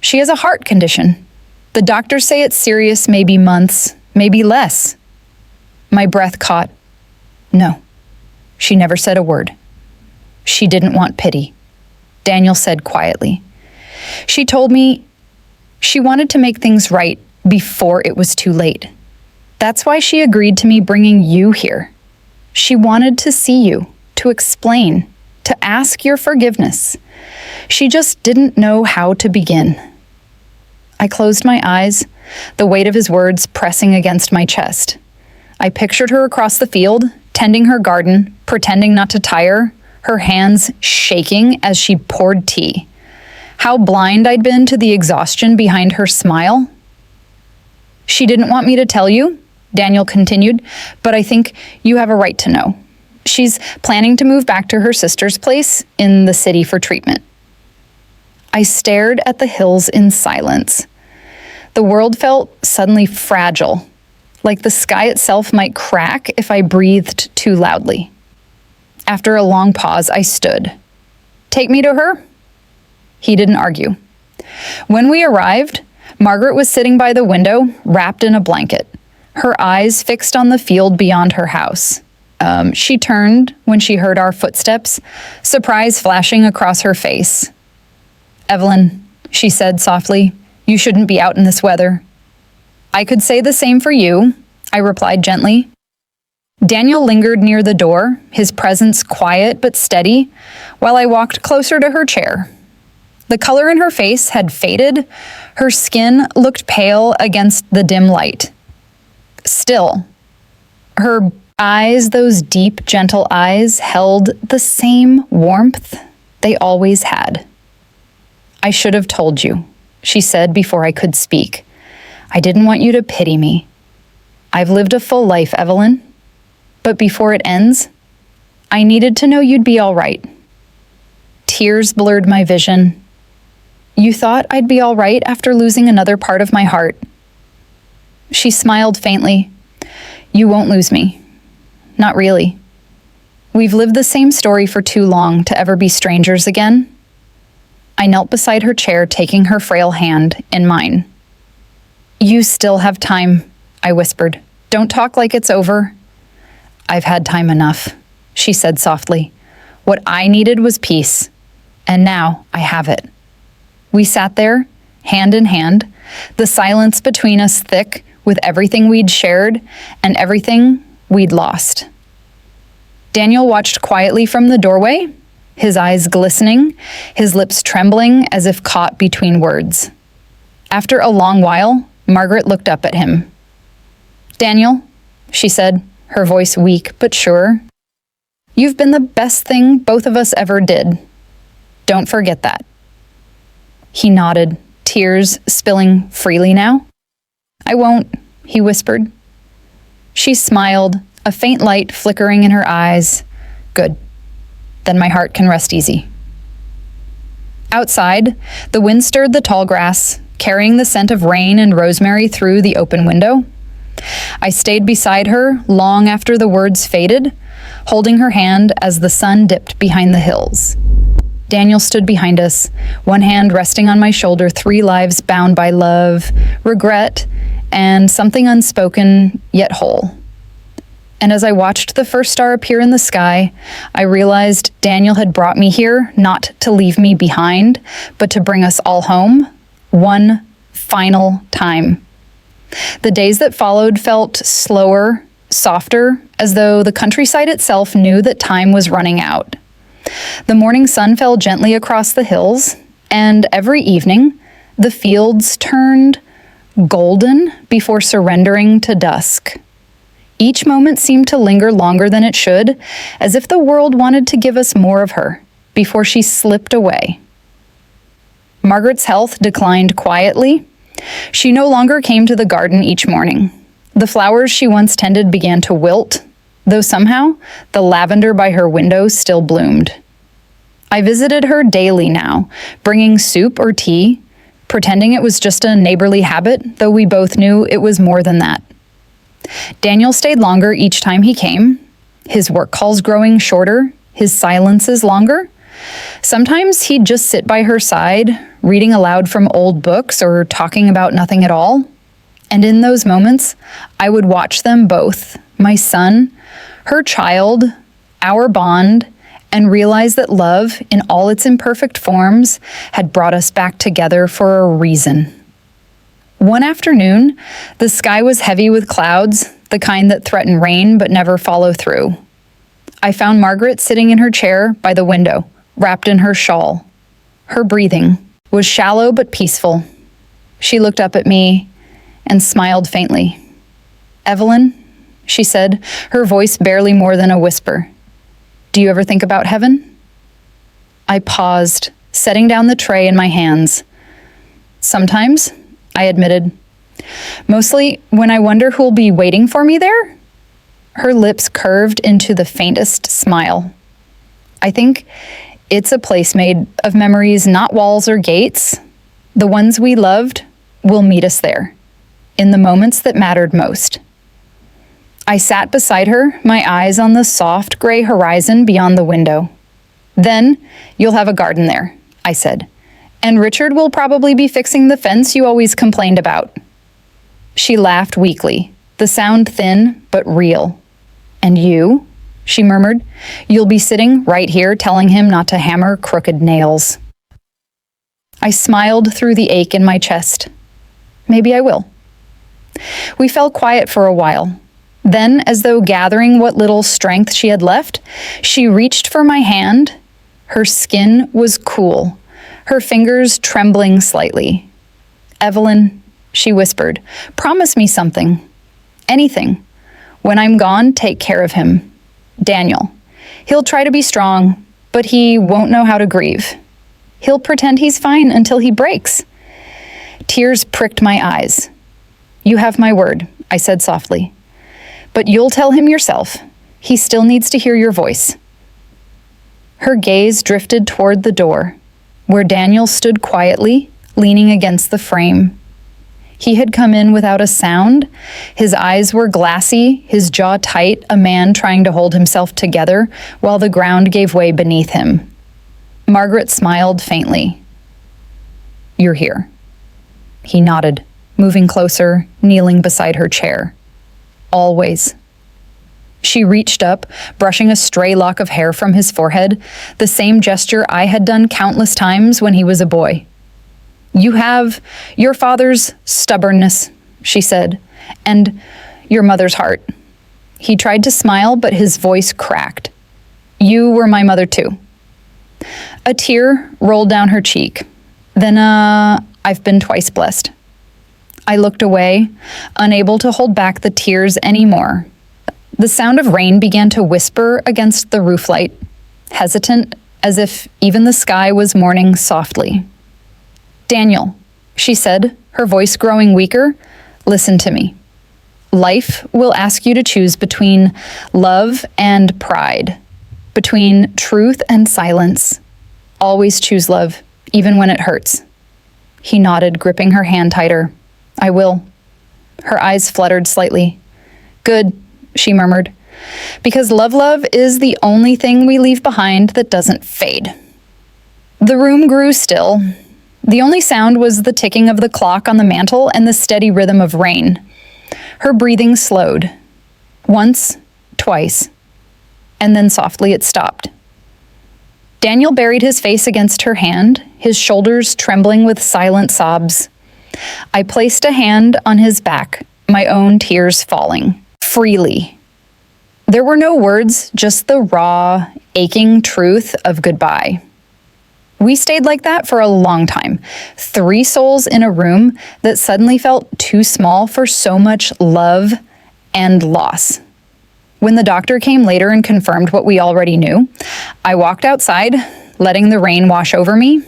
She has a heart condition. The doctors say it's serious, maybe months, maybe less. My breath caught. No. She never said a word. She didn't want pity, Daniel said quietly. She told me she wanted to make things right before it was too late. That's why she agreed to me bringing you here. She wanted to see you, to explain, to ask your forgiveness. She just didn't know how to begin. I closed my eyes, the weight of his words pressing against my chest. I pictured her across the field, tending her garden, pretending not to tire, her hands shaking as she poured tea. How blind I'd been to the exhaustion behind her smile. She didn't want me to tell you, Daniel continued, but I think you have a right to know. She's planning to move back to her sister's place in the city for treatment. I stared at the hills in silence. The world felt suddenly fragile, like the sky itself might crack if I breathed too loudly. After a long pause, I stood. Take me to her? He didn't argue. When we arrived, Margaret was sitting by the window, wrapped in a blanket, her eyes fixed on the field beyond her house. She turned when she heard our footsteps, surprise flashing across her face. Evelyn, she said softly, you shouldn't be out in this weather. I could say the same for you, I replied gently. Daniel lingered near the door, his presence quiet but steady, while I walked closer to her chair. The color in her face had faded, her skin looked pale against the dim light. Still, her eyes, those deep, gentle eyes, held the same warmth they always had. I should have told you, she said before I could speak. I didn't want you to pity me. I've lived a full life, Evelyn. But before it ends, I needed to know you'd be all right. Tears blurred my vision. You thought I'd be all right after losing another part of my heart. She smiled faintly. You won't lose me. Not really. We've lived the same story for too long to ever be strangers again. I knelt beside her chair, taking her frail hand in mine. You still have time, I whispered. Don't talk like it's over. I've had time enough, she said softly. What I needed was peace, and now I have it. We sat there, hand in hand, the silence between us thick with everything we'd shared and everything we'd lost. Daniel watched quietly from the doorway, his eyes glistening, his lips trembling as if caught between words. After a long while, Margaret looked up at him. "Daniel," she said, her voice weak but sure, "you've been the best thing both of us ever did. Don't forget that." He nodded, tears spilling freely now. "I won't," he whispered. She smiled, a faint light flickering in her eyes. "Good. Then my heart can rest easy." Outside, the wind stirred the tall grass, carrying the scent of rain and rosemary through the open window. I stayed beside her long after the words faded, holding her hand as the sun dipped behind the hills. Daniel stood behind us, one hand resting on my shoulder, 3 lives bound by love, regret, and something unspoken yet whole. And as I watched the first star appear in the sky, I realized Daniel had brought me here not to leave me behind, but to bring us all home, one final time. The days that followed felt slower, softer, as though the countryside itself knew that time was running out. The morning sun fell gently across the hills, and every evening, the fields turned golden before surrendering to dusk. Each moment seemed to linger longer than it should, as if the world wanted to give us more of her before she slipped away. Margaret's health declined quietly. She no longer came to the garden each morning. The flowers she once tended began to wilt, though somehow the lavender by her window still bloomed. I visited her daily now, bringing soup or tea, pretending it was just a neighborly habit, though we both knew it was more than that. Daniel stayed longer each time he came, his work calls growing shorter, his silences longer. Sometimes he'd just sit by her side, reading aloud from old books or talking about nothing at all. And in those moments, I would watch them both, my son, her child, our bond, and realize that love, in all its imperfect forms, had brought us back together for a reason. One afternoon, the sky was heavy with clouds, the kind that threaten rain but never follow through. I found Margaret sitting in her chair by the window, wrapped in her shawl. Her breathing was shallow but peaceful. She looked up at me and smiled faintly. "Evelyn," she said, her voice barely more than a whisper, "do you ever think about heaven?" I paused, setting down the tray in my hands. "Sometimes," I admitted. "Mostly when I wonder who'll be waiting for me there." Her lips curved into the faintest smile. "I think it's a place made of memories, not walls or gates. The ones we loved will meet us there, in the moments that mattered most." I sat beside her, my eyes on the soft gray horizon beyond the window. "Then you'll have a garden there," I said, "and Richard will probably be fixing the fence you always complained about." She laughed weakly, the sound thin but real. "And you?" she murmured. "You'll be sitting right here telling him not to hammer crooked nails." I smiled through the ache in my chest. "Maybe I will." We fell quiet for a while. Then, as though gathering what little strength she had left, she reached for my hand. Her skin was cool, her fingers trembling slightly. "Evelyn," she whispered, "promise me something. Anything. When I'm gone, take care of him. Daniel. He'll try to be strong, but he won't know how to grieve. He'll pretend he's fine until he breaks." Tears pricked my eyes. "You have my word," I said softly. "But you'll tell him yourself. He still needs to hear your voice." Her gaze drifted toward the door, where Daniel stood quietly, leaning against the frame. He had come in without a sound. His eyes were glassy, his jaw tight, a man trying to hold himself together while the ground gave way beneath him. Margaret smiled faintly. "You're here." He nodded, moving closer, kneeling beside her chair. "Always." She reached up, brushing a stray lock of hair from his forehead, the same gesture I had done countless times when he was a boy. "You have your father's stubbornness," she said, "and your mother's heart." He tried to smile, but his voice cracked. You were my mother too." A tear rolled down her cheek. Then, I've been twice blessed. I looked away, unable to hold back the tears anymore. The sound of rain began to whisper against the roof light, hesitant, as if even the sky was mourning softly. "Daniel," she said, her voice growing weaker, "listen to me. Life will ask you to choose between love and pride, between truth and silence. Always choose love, even when it hurts." He nodded, gripping her hand tighter. "I will." Her eyes fluttered slightly. "Good," she murmured, "because love is the only thing we leave behind that doesn't fade." The room grew still. The only sound was the ticking of the clock on the mantel and the steady rhythm of rain. Her breathing slowed. Once, twice, and then softly it stopped. Daniel buried his face against her hand, his shoulders trembling with silent sobs. I placed a hand on his back, my own tears falling, freely. There were no words, just the raw, aching truth of goodbye. We stayed like that for a long time, 3 souls in a room that suddenly felt too small for so much love and loss. When the doctor came later and confirmed what we already knew, I walked outside, letting the rain wash over me.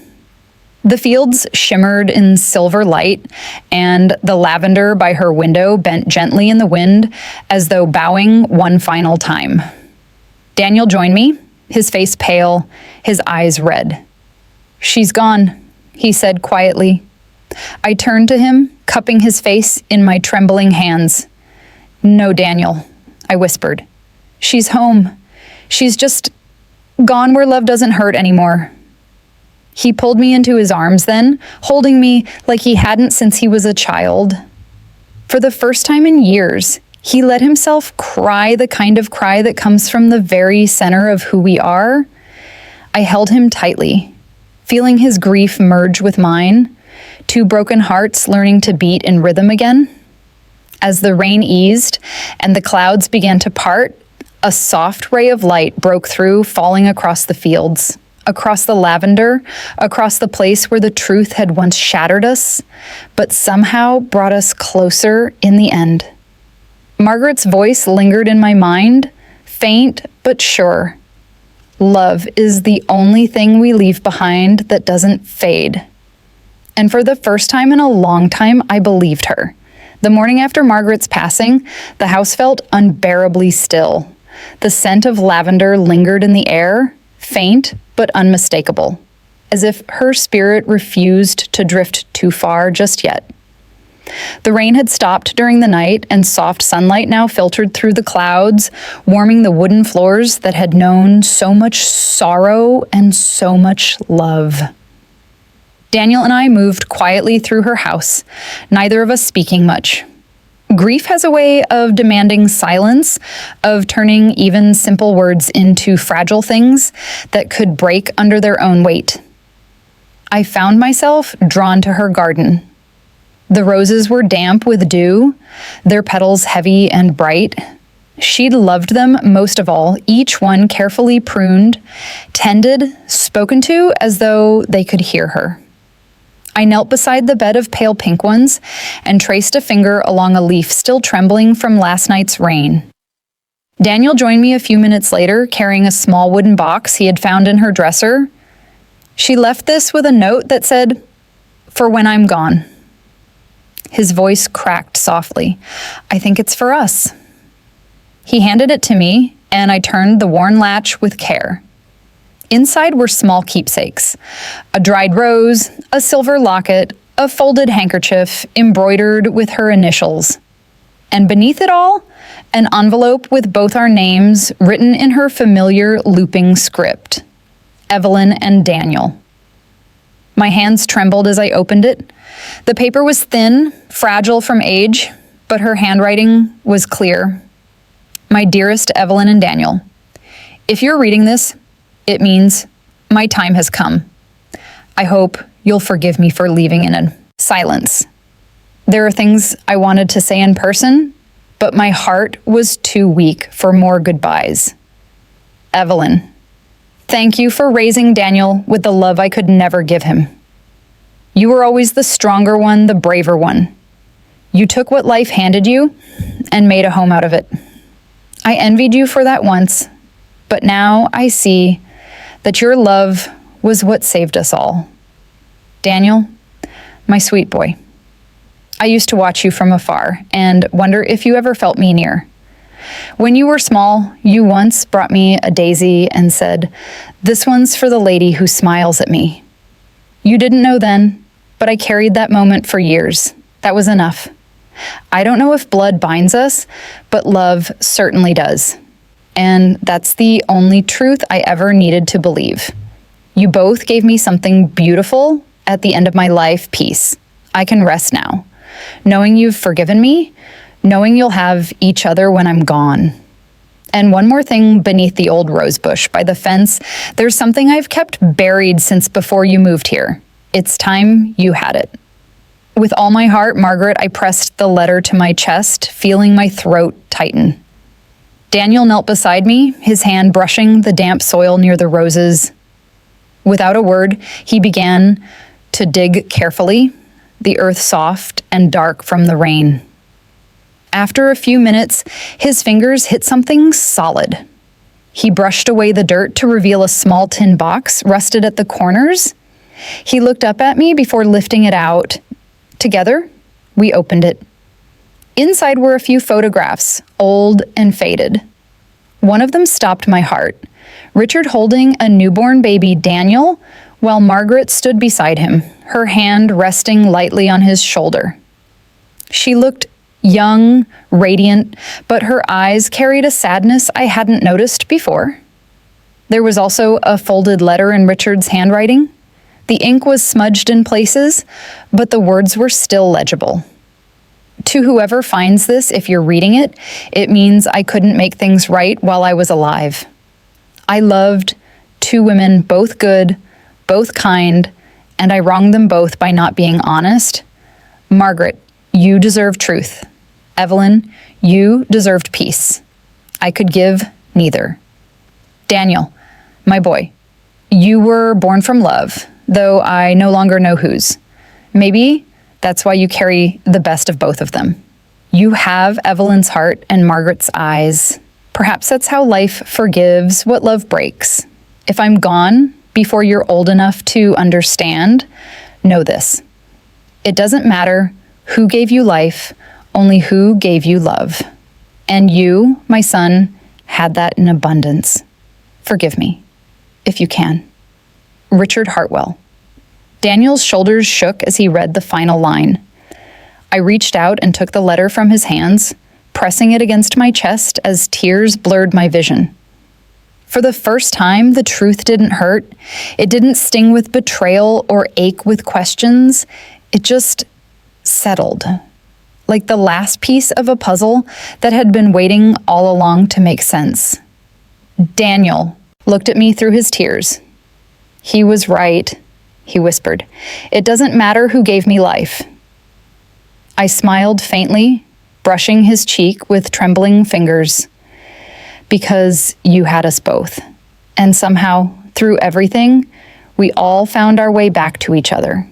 The fields shimmered in silver light, and the lavender by her window bent gently in the wind as though bowing one final time. Daniel joined me, his face pale, his eyes red. "She's gone," he said quietly. I turned to him, cupping his face in my trembling hands. "No, Daniel," I whispered. "She's home. She's just gone where love doesn't hurt anymore." He pulled me into his arms then, holding me like he hadn't since he was a child. For the first time in years, he let himself cry the kind of cry that comes from the very center of who we are. I held him tightly, feeling his grief merge with mine, 2 broken hearts learning to beat in rhythm again. As the rain eased and the clouds began to part, a soft ray of light broke through, falling across the fields, across the lavender, across the place where the truth had once shattered us, but somehow brought us closer in the end. Margaret's voice lingered in my mind, faint but sure. Love is the only thing we leave behind that doesn't fade. And for the first time in a long time, I believed her. The morning after Margaret's passing, the house felt unbearably still. The scent of lavender lingered in the air, faint but unmistakable, as if her spirit refused to drift too far just yet. The rain had stopped during the night, and soft sunlight now filtered through the clouds, warming the wooden floors that had known so much sorrow and so much love. Daniel and I moved quietly through her house, neither of us speaking much. Grief has a way of demanding silence, of turning even simple words into fragile things that could break under their own weight. I found myself drawn to her garden. The roses were damp with dew, their petals heavy and bright. She'd loved them most of all, each one carefully pruned, tended, spoken to as though they could hear her. I knelt beside the bed of pale pink ones and traced a finger along a leaf still trembling from last night's rain. Daniel joined me a few minutes later, carrying a small wooden box he had found in her dresser. She left this with a note that said, "For when I'm gone." His voice cracked softly. "I think it's for us." He handed it to me, and I turned the worn latch with care. Inside were small keepsakes: a dried rose, a silver locket, a folded handkerchief embroidered with her initials. And beneath it all, an envelope with both our names written in her familiar looping script: Evelyn and Daniel. My hands trembled as I opened it. The paper was thin, fragile from age, but her handwriting was clear. "My dearest Evelyn and Daniel, if you're reading this, it means my time has come. I hope you'll forgive me for leaving in a silence. There are things I wanted to say in person, but my heart was too weak for more goodbyes. Evelyn, Thank you for raising Daniel with the love I could never give him. You were always the stronger one, the braver one. You took what life handed you and made a home out of it. I envied you for that once, but now I see that your love was what saved us all. Daniel, my sweet boy, I used to watch you from afar and wonder if you ever felt me near. When you were small, you once brought me a daisy and said, "This one's for the lady who smiles at me." You didn't know then, but I carried that moment for years. That was enough. I don't know if blood binds us, but love certainly does. And that's the only truth I ever needed to believe. You both gave me something beautiful at the end of my life, peace. I can rest now, knowing you've forgiven me, knowing you'll have each other when I'm gone. And one more thing beneath the old rose bush by the fence, there's something I've kept buried since before you moved here. It's time you had it. With all my heart, Margaret, I pressed the letter to my chest, feeling my throat tighten. Daniel knelt beside me, his hand brushing the damp soil near the roses. Without a word, he began to dig carefully, the earth soft and dark from the rain. After a few minutes, his fingers hit something solid. He brushed away the dirt to reveal a small tin box rusted at the corners. He looked up at me before lifting it out. Together, we opened it. Inside were a few photographs, old and faded. One of them stopped my heart. Richard holding a newborn baby Daniel, while Margaret stood beside him, her hand resting lightly on his shoulder. She looked young, radiant, but her eyes carried a sadness I hadn't noticed before. There was also a folded letter in Richard's handwriting. The ink was smudged in places, but the words were still legible. To whoever finds this, if you're reading it, it means I couldn't make things right while I was alive. I loved two women, both good, both kind, and I wronged them both by not being honest. Margaret, you deserve truth. Evelyn, you deserved peace. I could give neither. Daniel, my boy, you were born from love, though I no longer know whose. Maybe that's why you carry the best of both of them. You have Evelyn's heart and Margaret's eyes. Perhaps that's how life forgives what love breaks. If I'm gone before you're old enough to understand, know this. It doesn't matter who gave you life, only who gave you love. And you, my son, had that in abundance. Forgive me, if you can. Richard Hartwell. Daniel's shoulders shook as he read the final line. I reached out and took the letter from his hands, pressing it against my chest as tears blurred my vision. For the first time, the truth didn't hurt. It didn't sting with betrayal or ache with questions. It just settled, like the last piece of a puzzle that had been waiting all along to make sense. Daniel looked at me through his tears. He was right, he whispered. It doesn't matter who gave me life. I smiled faintly, brushing his cheek with trembling fingers. Because you had us both. And somehow, through everything, we all found our way back to each other.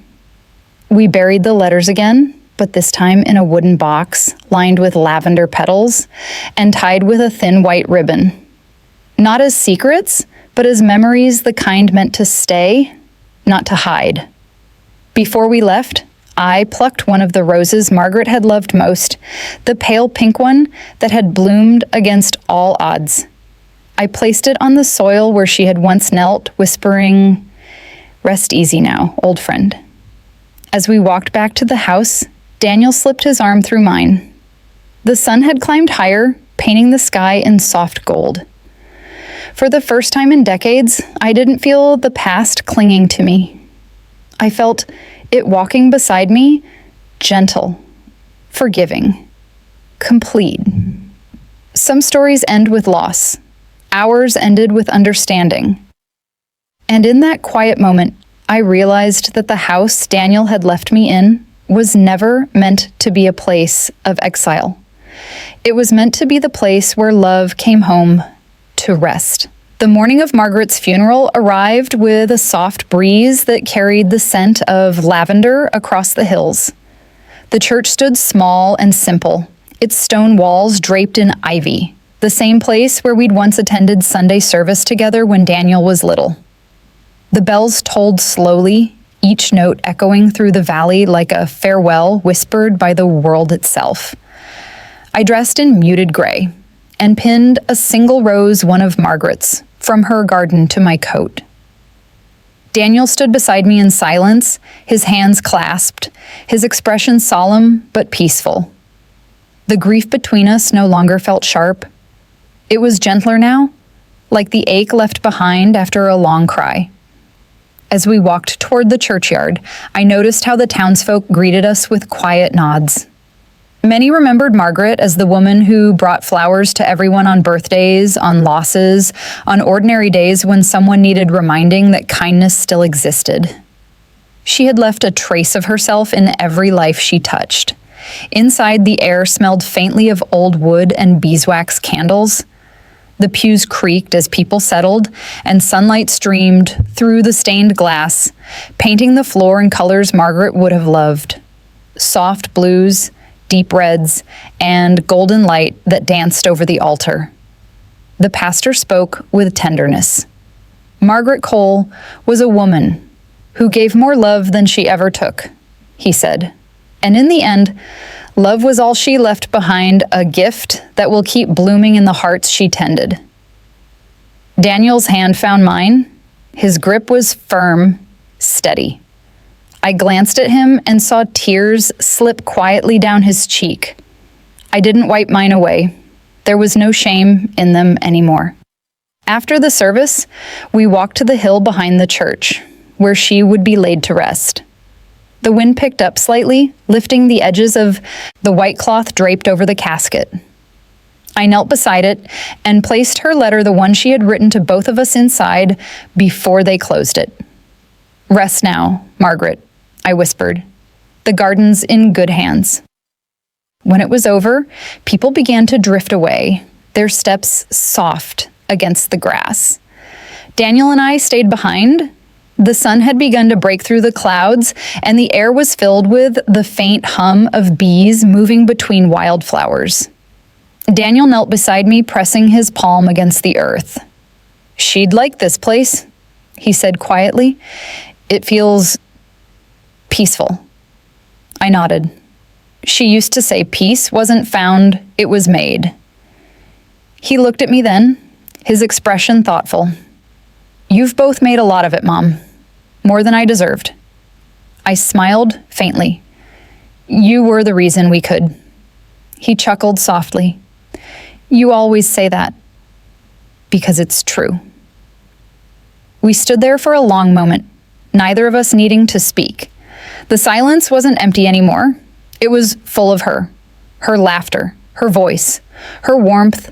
We buried the letters again, but this time in a wooden box lined with lavender petals and tied with a thin white ribbon. Not as secrets, but as memories the kind meant to stay, not to hide. Before we left, I plucked one of the roses Margaret had loved most, the pale pink one that had bloomed against all odds. I placed it on the soil where she had once knelt, whispering, "Rest easy now, old friend." As we walked back to the house, Daniel slipped his arm through mine. The sun had climbed higher, painting the sky in soft gold. For the first time in decades, I didn't feel the past clinging to me. I felt it walking beside me, gentle, forgiving, complete. Some stories end with loss. Ours ended with understanding. And in that quiet moment, I realized that the house Daniel had left me in was never meant to be a place of exile. It was meant to be the place where love came home to rest. The morning of Margaret's funeral arrived with a soft breeze that carried the scent of lavender across the hills. The church stood small and simple, its stone walls draped in ivy, the same place where we'd once attended Sunday service together when Daniel was little. The bells tolled slowly, each note echoing through the valley like a farewell whispered by the world itself. I dressed in muted gray and pinned a single rose, one of Margaret's, from her garden to my coat. Daniel stood beside me in silence, his hands clasped, his expression solemn but peaceful. The grief between us no longer felt sharp. It was gentler now, like the ache left behind after a long cry. As we walked toward the churchyard, I noticed how the townsfolk greeted us with quiet nods. Many remembered Margaret as the woman who brought flowers to everyone on birthdays, on losses, on ordinary days when someone needed reminding that kindness still existed. She had left a trace of herself in every life she touched. Inside, the air smelled faintly of old wood and beeswax candles. The pews creaked as people settled, and sunlight streamed through the stained glass, painting the floor in colors Margaret would have loved. Soft blues, deep reds, and golden light that danced over the altar. The pastor spoke with tenderness. Margaret Cole was a woman who gave more love than she ever took, he said. And in the end, love was all she left behind, a gift that will keep blooming in the hearts she tended. Daniel's hand found mine. His grip was firm, steady. I glanced at him and saw tears slip quietly down his cheek. I didn't wipe mine away. There was no shame in them anymore. After the service, we walked to the hill behind the church, where she would be laid to rest. The wind picked up slightly, lifting the edges of the white cloth draped over the casket. I knelt beside it and placed her letter, the one she had written to both of us inside, before they closed it. "Rest now, Margaret," I whispered. "The garden's in good hands." When it was over, people began to drift away, their steps soft against the grass. Daniel and I stayed behind. The sun had begun to break through the clouds, and the air was filled with the faint hum of bees moving between wildflowers. Daniel knelt beside me, pressing his palm against the earth. "She'd like this place," he said quietly. "It feels peaceful." I nodded. She used to say peace wasn't found, it was made. He looked at me then, his expression thoughtful. "You've both made a lot of it, Mom. More than I deserved." I smiled faintly. "You were the reason we could." He chuckled softly. "You always say that." "Because it's true." We stood there for a long moment, neither of us needing to speak. The silence wasn't empty anymore. It was full of her laughter, her voice, her warmth,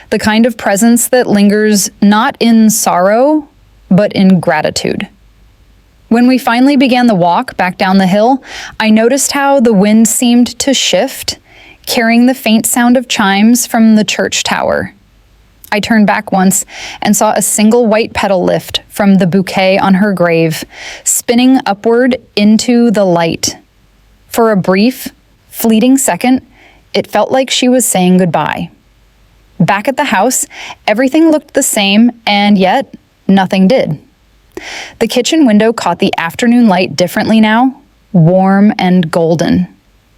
the kind of presence that lingers not in sorrow, but in gratitude. When we finally began the walk back down the hill, I noticed how the wind seemed to shift, carrying the faint sound of chimes from the church tower. I turned back once and saw a single white petal lift from the bouquet on her grave, spinning upward into the light. For a brief, fleeting second, it felt like she was saying goodbye. Back at the house, everything looked the same, and yet nothing did. The kitchen window caught the afternoon light differently now, warm and golden.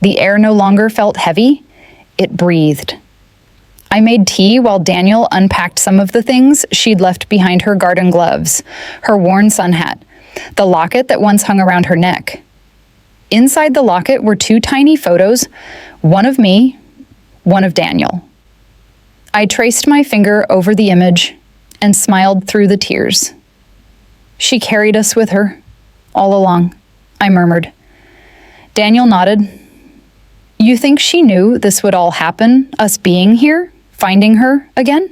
The air no longer felt heavy, it breathed. I made tea while Daniel unpacked some of the things she'd left behind her garden gloves, her worn sun hat, the locket that once hung around her neck. Inside the locket were 2 tiny photos, one of me, one of Daniel. I traced my finger over the image and smiled through the tears. "She carried us with her, all along," I murmured. Daniel nodded. "You think she knew this would all happen, us being here, finding her again?"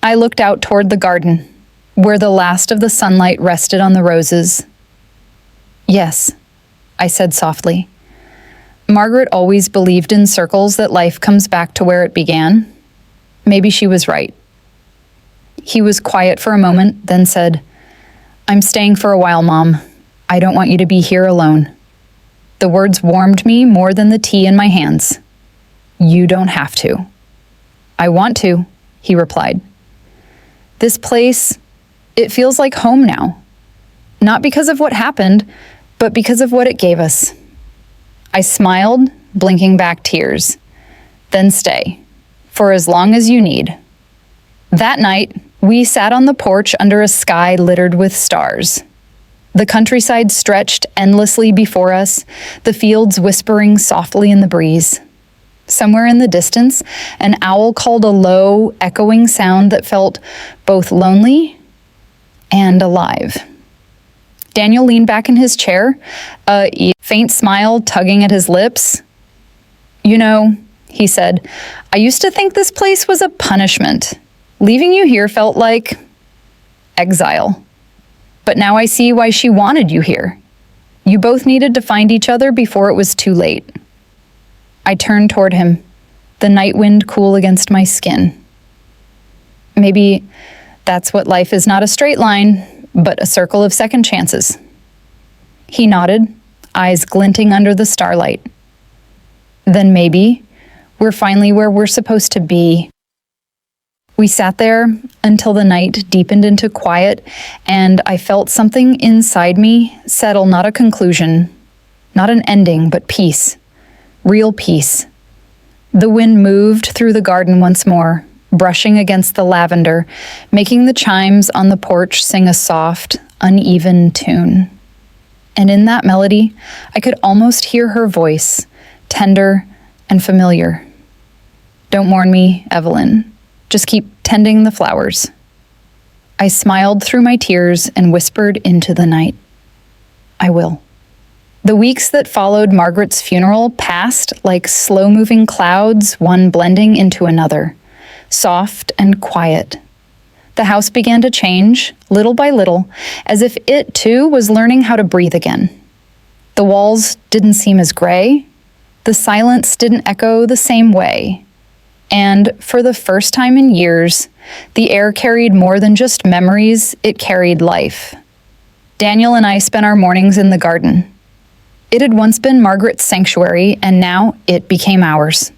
I looked out toward the garden, where the last of the sunlight rested on the roses. "Yes," I said softly. "Margaret always believed in circles that life comes back to where it began. Maybe she was right." He was quiet for a moment, then said, "I'm staying for a while, Mom. I don't want you to be here alone." The words warmed me more than the tea in my hands. "You don't have to." "I want to," he replied. "This place, it feels like home now. Not because of what happened, but because of what it gave us." I smiled, blinking back tears. "Then stay, for as long as you need." That night, we sat on the porch under a sky littered with stars. The countryside stretched endlessly before us, the fields whispering softly in the breeze. Somewhere in the distance, an owl called a low, echoing sound that felt both lonely and alive. Daniel leaned back in his chair, a faint smile tugging at his lips. "You know," he said, "I used to think this place was a punishment. Leaving you here felt like exile. But now I see why she wanted you here. You both needed to find each other before it was too late." I turned toward him, the night wind cool against my skin. "Maybe that's what life is, not a straight line, but a circle of second chances." He nodded, eyes glinting under the starlight. "Then maybe we're finally where we're supposed to be." We sat there until the night deepened into quiet, and I felt something inside me settle, not a conclusion, not an ending, but peace. Real peace. The wind moved through the garden once more, brushing against the lavender, making the chimes on the porch sing a soft, uneven tune. And in that melody, I could almost hear her voice, tender and familiar. "Don't mourn me, Evelyn. Just keep tending the flowers." I smiled through my tears and whispered into the night, "I will." The weeks that followed Margaret's funeral passed like slow-moving clouds, one blending into another, soft and quiet. The house began to change, little by little, as if it too was learning how to breathe again. The walls didn't seem as gray. The silence didn't echo the same way. And for the first time in years, the air carried more than just memories, it carried life. Daniel and I spent our mornings in the garden. It had once been Margaret's sanctuary, and now it became ours.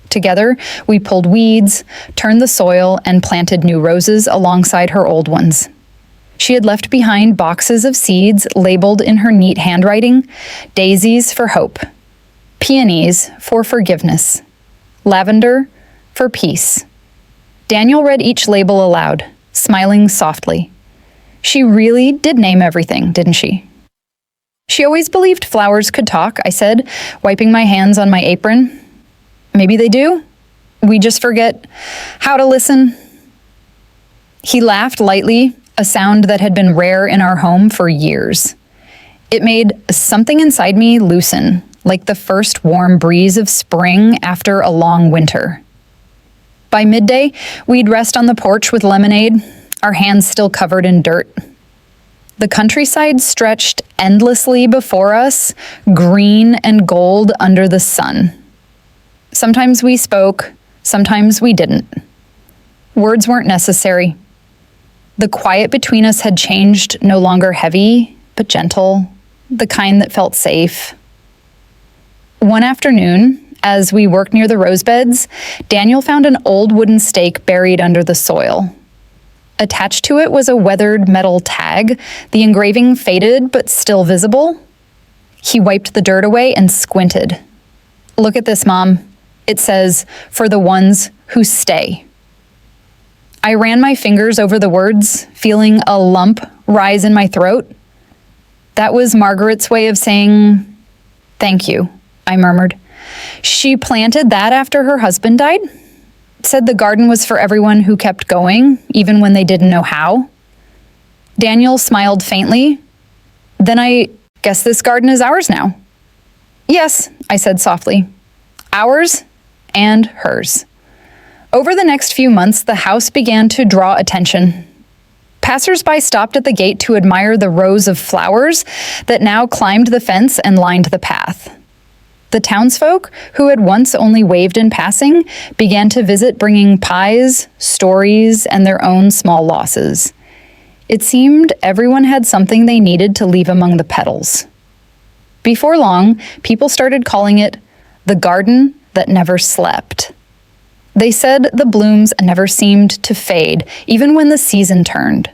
Together, we pulled weeds, turned the soil, and planted new roses alongside her old ones. She had left behind boxes of seeds labeled in her neat handwriting, daisies for hope, peonies for forgiveness, lavender for peace. Daniel read each label aloud, smiling softly. She really did name everything, didn't she? "She always believed flowers could talk," I said, wiping my hands on my apron. "Maybe they do. We just forget how to listen." He laughed lightly, a sound that had been rare in our home for years. It made something inside me loosen, like the first warm breeze of spring after a long winter. By midday, we'd rest on the porch with lemonade, our hands still covered in dirt. The countryside stretched endlessly before us, green and gold under the sun. Sometimes we spoke, sometimes we didn't. Words weren't necessary. The quiet between us had changed, no longer heavy, but gentle, the kind that felt safe. One afternoon, as we worked near the rose beds, Daniel found an old wooden stake buried under the soil. Attached to it was a weathered metal tag, the engraving faded but still visible. He wiped the dirt away and squinted. "Look at this, Mom. It says, 'For the ones who stay.'" I ran my fingers over the words, feeling a lump rise in my throat. "That was Margaret's way of saying, 'Thank you,'" I murmured. "She planted that after her husband died? Said the garden was for everyone who kept going, even when they didn't know how." Daniel smiled faintly. "Then I guess this garden is ours now." "Yes," I said softly. "Ours and hers." Over the next few months, the house began to draw attention. Passers-by stopped at the gate to admire the rows of flowers that now climbed the fence and lined the path. The townsfolk, who had once only waved in passing, began to visit bringing pies, stories, and their own small losses. It seemed everyone had something they needed to leave among the petals. Before long, people started calling it the garden that never slept. They said the blooms never seemed to fade, even when the season turned.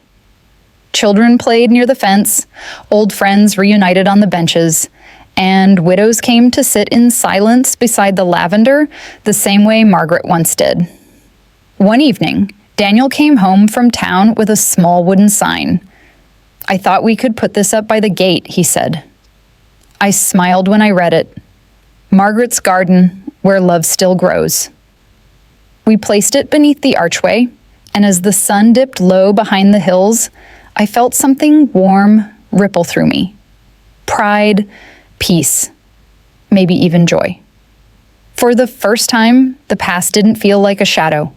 Children played near the fence, old friends reunited on the benches, and widows came to sit in silence beside the lavender the same way Margaret once did. One evening, Daniel came home from town with a small wooden sign. "I thought we could put this up by the gate," he said. I smiled when I read it. "Margaret's garden, where love still grows." We placed it beneath the archway, and as the sun dipped low behind the hills, I felt something warm ripple through me. Pride, peace, maybe even joy. For the first time, the past didn't feel like a shadow.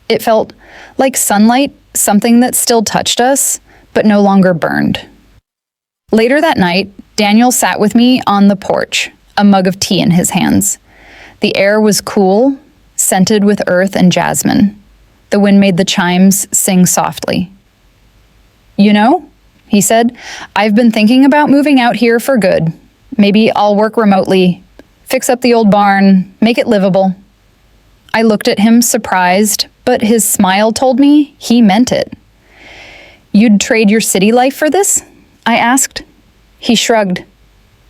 It felt like sunlight, something that still touched us, but no longer burned. Later that night, Daniel sat with me on the porch, a mug of tea in his hands. The air was cool, scented with earth and jasmine. The wind made the chimes sing softly. "You know," he said, "I've been thinking about moving out here for good. Maybe I'll work remotely, fix up the old barn, make it livable." I looked at him surprised, but his smile told me he meant it. "You'd trade your city life for this?" I asked. He shrugged.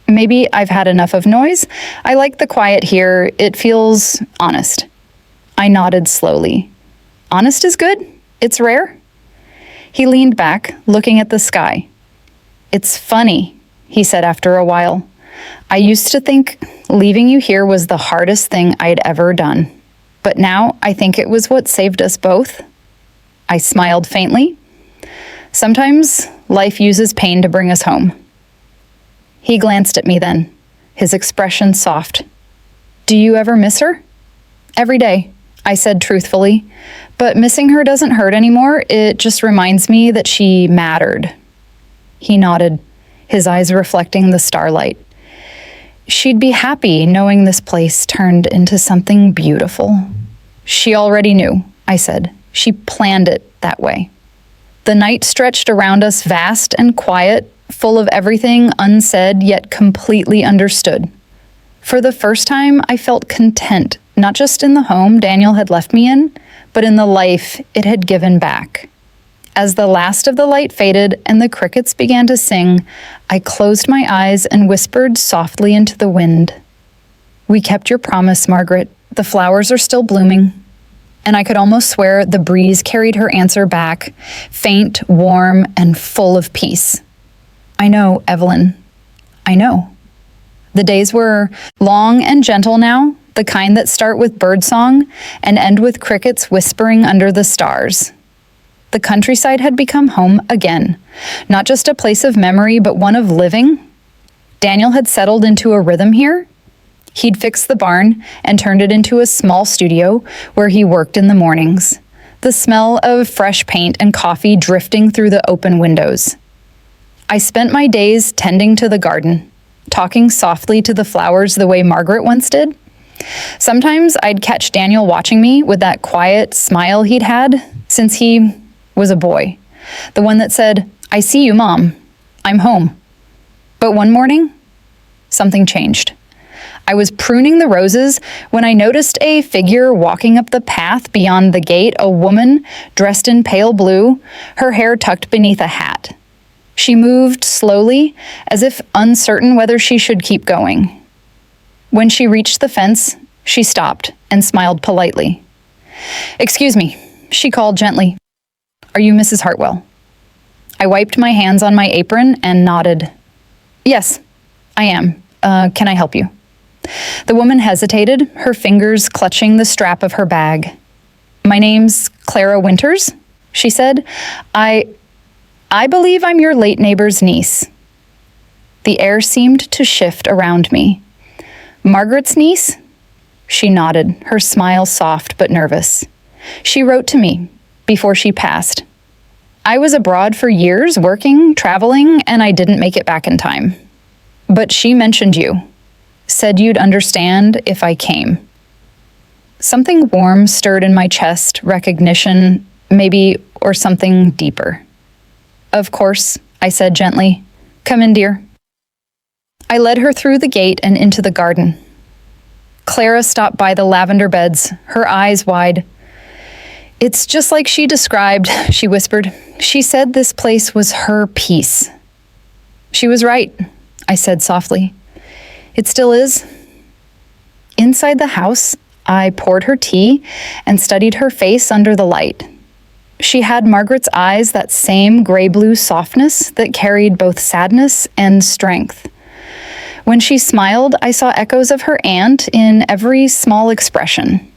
"Maybe I've had enough of noise. I like the quiet here. It feels honest." I nodded slowly. "Honest is good? It's rare?" He leaned back, looking at the sky. "It's funny," he said after a while. "I used to think leaving you here was the hardest thing I'd ever done. But now I think it was what saved us both." I smiled faintly. "Sometimes life uses pain to bring us home." He glanced at me then, his expression soft. "Do you ever miss her?" "Every day," I said truthfully. "But missing her doesn't hurt anymore. It just reminds me that she mattered." He nodded, his eyes reflecting the starlight. "She'd be happy knowing this place turned into something beautiful." "She already knew," I said. "She planned it that way." The night stretched around us vast and quiet, full of everything unsaid yet completely understood. For the first time, I felt content, not just in the home Daniel had left me in, but in the life it had given back. As the last of the light faded and the crickets began to sing, I closed my eyes and whispered softly into the wind. "We kept your promise, Margaret. The flowers are still blooming." And I could almost swear the breeze carried her answer back, faint, warm, and full of peace. "I know, Evelyn. I know." The days were long and gentle now, the kind that start with birdsong and end with crickets whispering under the stars. The countryside had become home again, not just a place of memory, but one of living. Daniel had settled into a rhythm here. He'd fixed the barn and turned it into a small studio where he worked in the mornings, the smell of fresh paint and coffee drifting through the open windows. I spent my days tending to the garden, talking softly to the flowers the way Margaret once did. Sometimes I'd catch Daniel watching me with that quiet smile he'd had since he was a boy, the one that said, "I see you, Mom. I'm home." But one morning, something changed. I was pruning the roses when I noticed a figure walking up the path beyond the gate, a woman dressed in pale blue, her hair tucked beneath a hat. She moved slowly, as if uncertain whether she should keep going. When she reached the fence, she stopped and smiled politely. "Excuse me," she called gently. "Are you Mrs. Hartwell?" I wiped my hands on my apron and nodded. "Yes, I am. Can I help you?" The woman hesitated, her fingers clutching the strap of her bag. "My name's Clara Winters," she said. I believe I'm your late neighbor's niece." The air seemed to shift around me. "Margaret's niece?" She nodded, her smile soft but nervous. "She wrote to me before she passed. I was abroad for years, working, traveling, and I didn't make it back in time. But she mentioned you." Said you'd understand if I came. Something warm stirred in my chest, recognition, maybe, or something deeper. Of course, I said gently. Come in, dear. I led her through the gate and into the garden. Clara stopped by the lavender beds, her eyes wide. It's just like she described, she whispered. She said this place was her peace. She was right, I said softly. It still is. Inside the house, I poured her tea and studied her face under the light. She had Margaret's eyes, that same gray-blue softness that carried both sadness and strength. When she smiled, I saw echoes of her aunt in every small expression.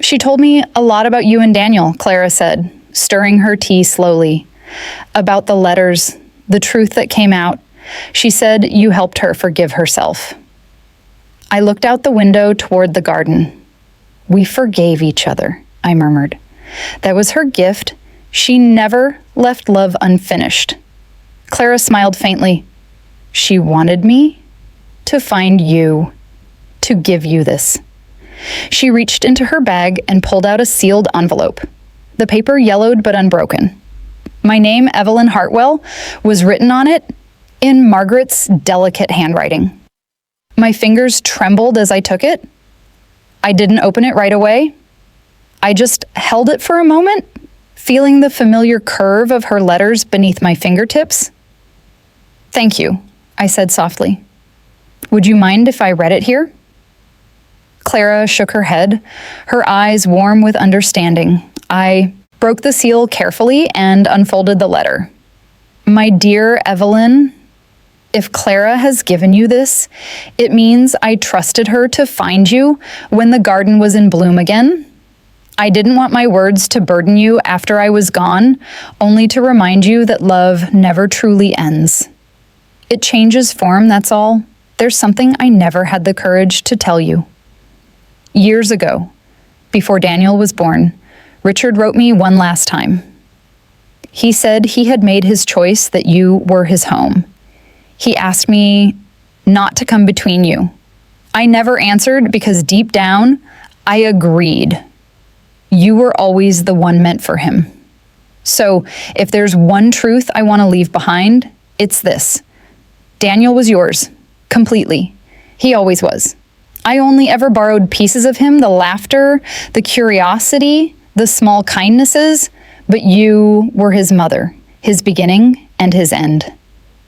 She told me a lot about you and Daniel, Clara said, stirring her tea slowly. About the letters, the truth that came out. She said you helped her forgive herself. I looked out the window toward the garden. We forgave each other, I murmured. That was her gift. She never left love unfinished. Clara smiled faintly. She wanted me to find you, to give you this. She reached into her bag and pulled out a sealed envelope. The paper yellowed but unbroken. My name, Evelyn Hartwell, was written on it in Margaret's delicate handwriting. My fingers trembled as I took it. I didn't open it right away. I just held it for a moment, feeling the familiar curve of her letters beneath my fingertips. Thank you, I said softly. Would you mind if I read it here? Clara shook her head, her eyes warm with understanding. I broke the seal carefully and unfolded the letter. My dear Evelyn, if Clara has given you this, it means I trusted her to find you when the garden was in bloom again. I didn't want my words to burden you after I was gone, only to remind you that love never truly ends. It changes form, that's all. There's something I never had the courage to tell you. Years ago, before Daniel was born, Richard wrote me one last time. He said he had made his choice that you were his home. He asked me not to come between you. I never answered because deep down, I agreed. You were always the one meant for him. So if there's one truth I want to leave behind, it's this. Daniel was yours, completely. He always was. I only ever borrowed pieces of him, the laughter, the curiosity, the small kindnesses, but you were his mother, his beginning and his end.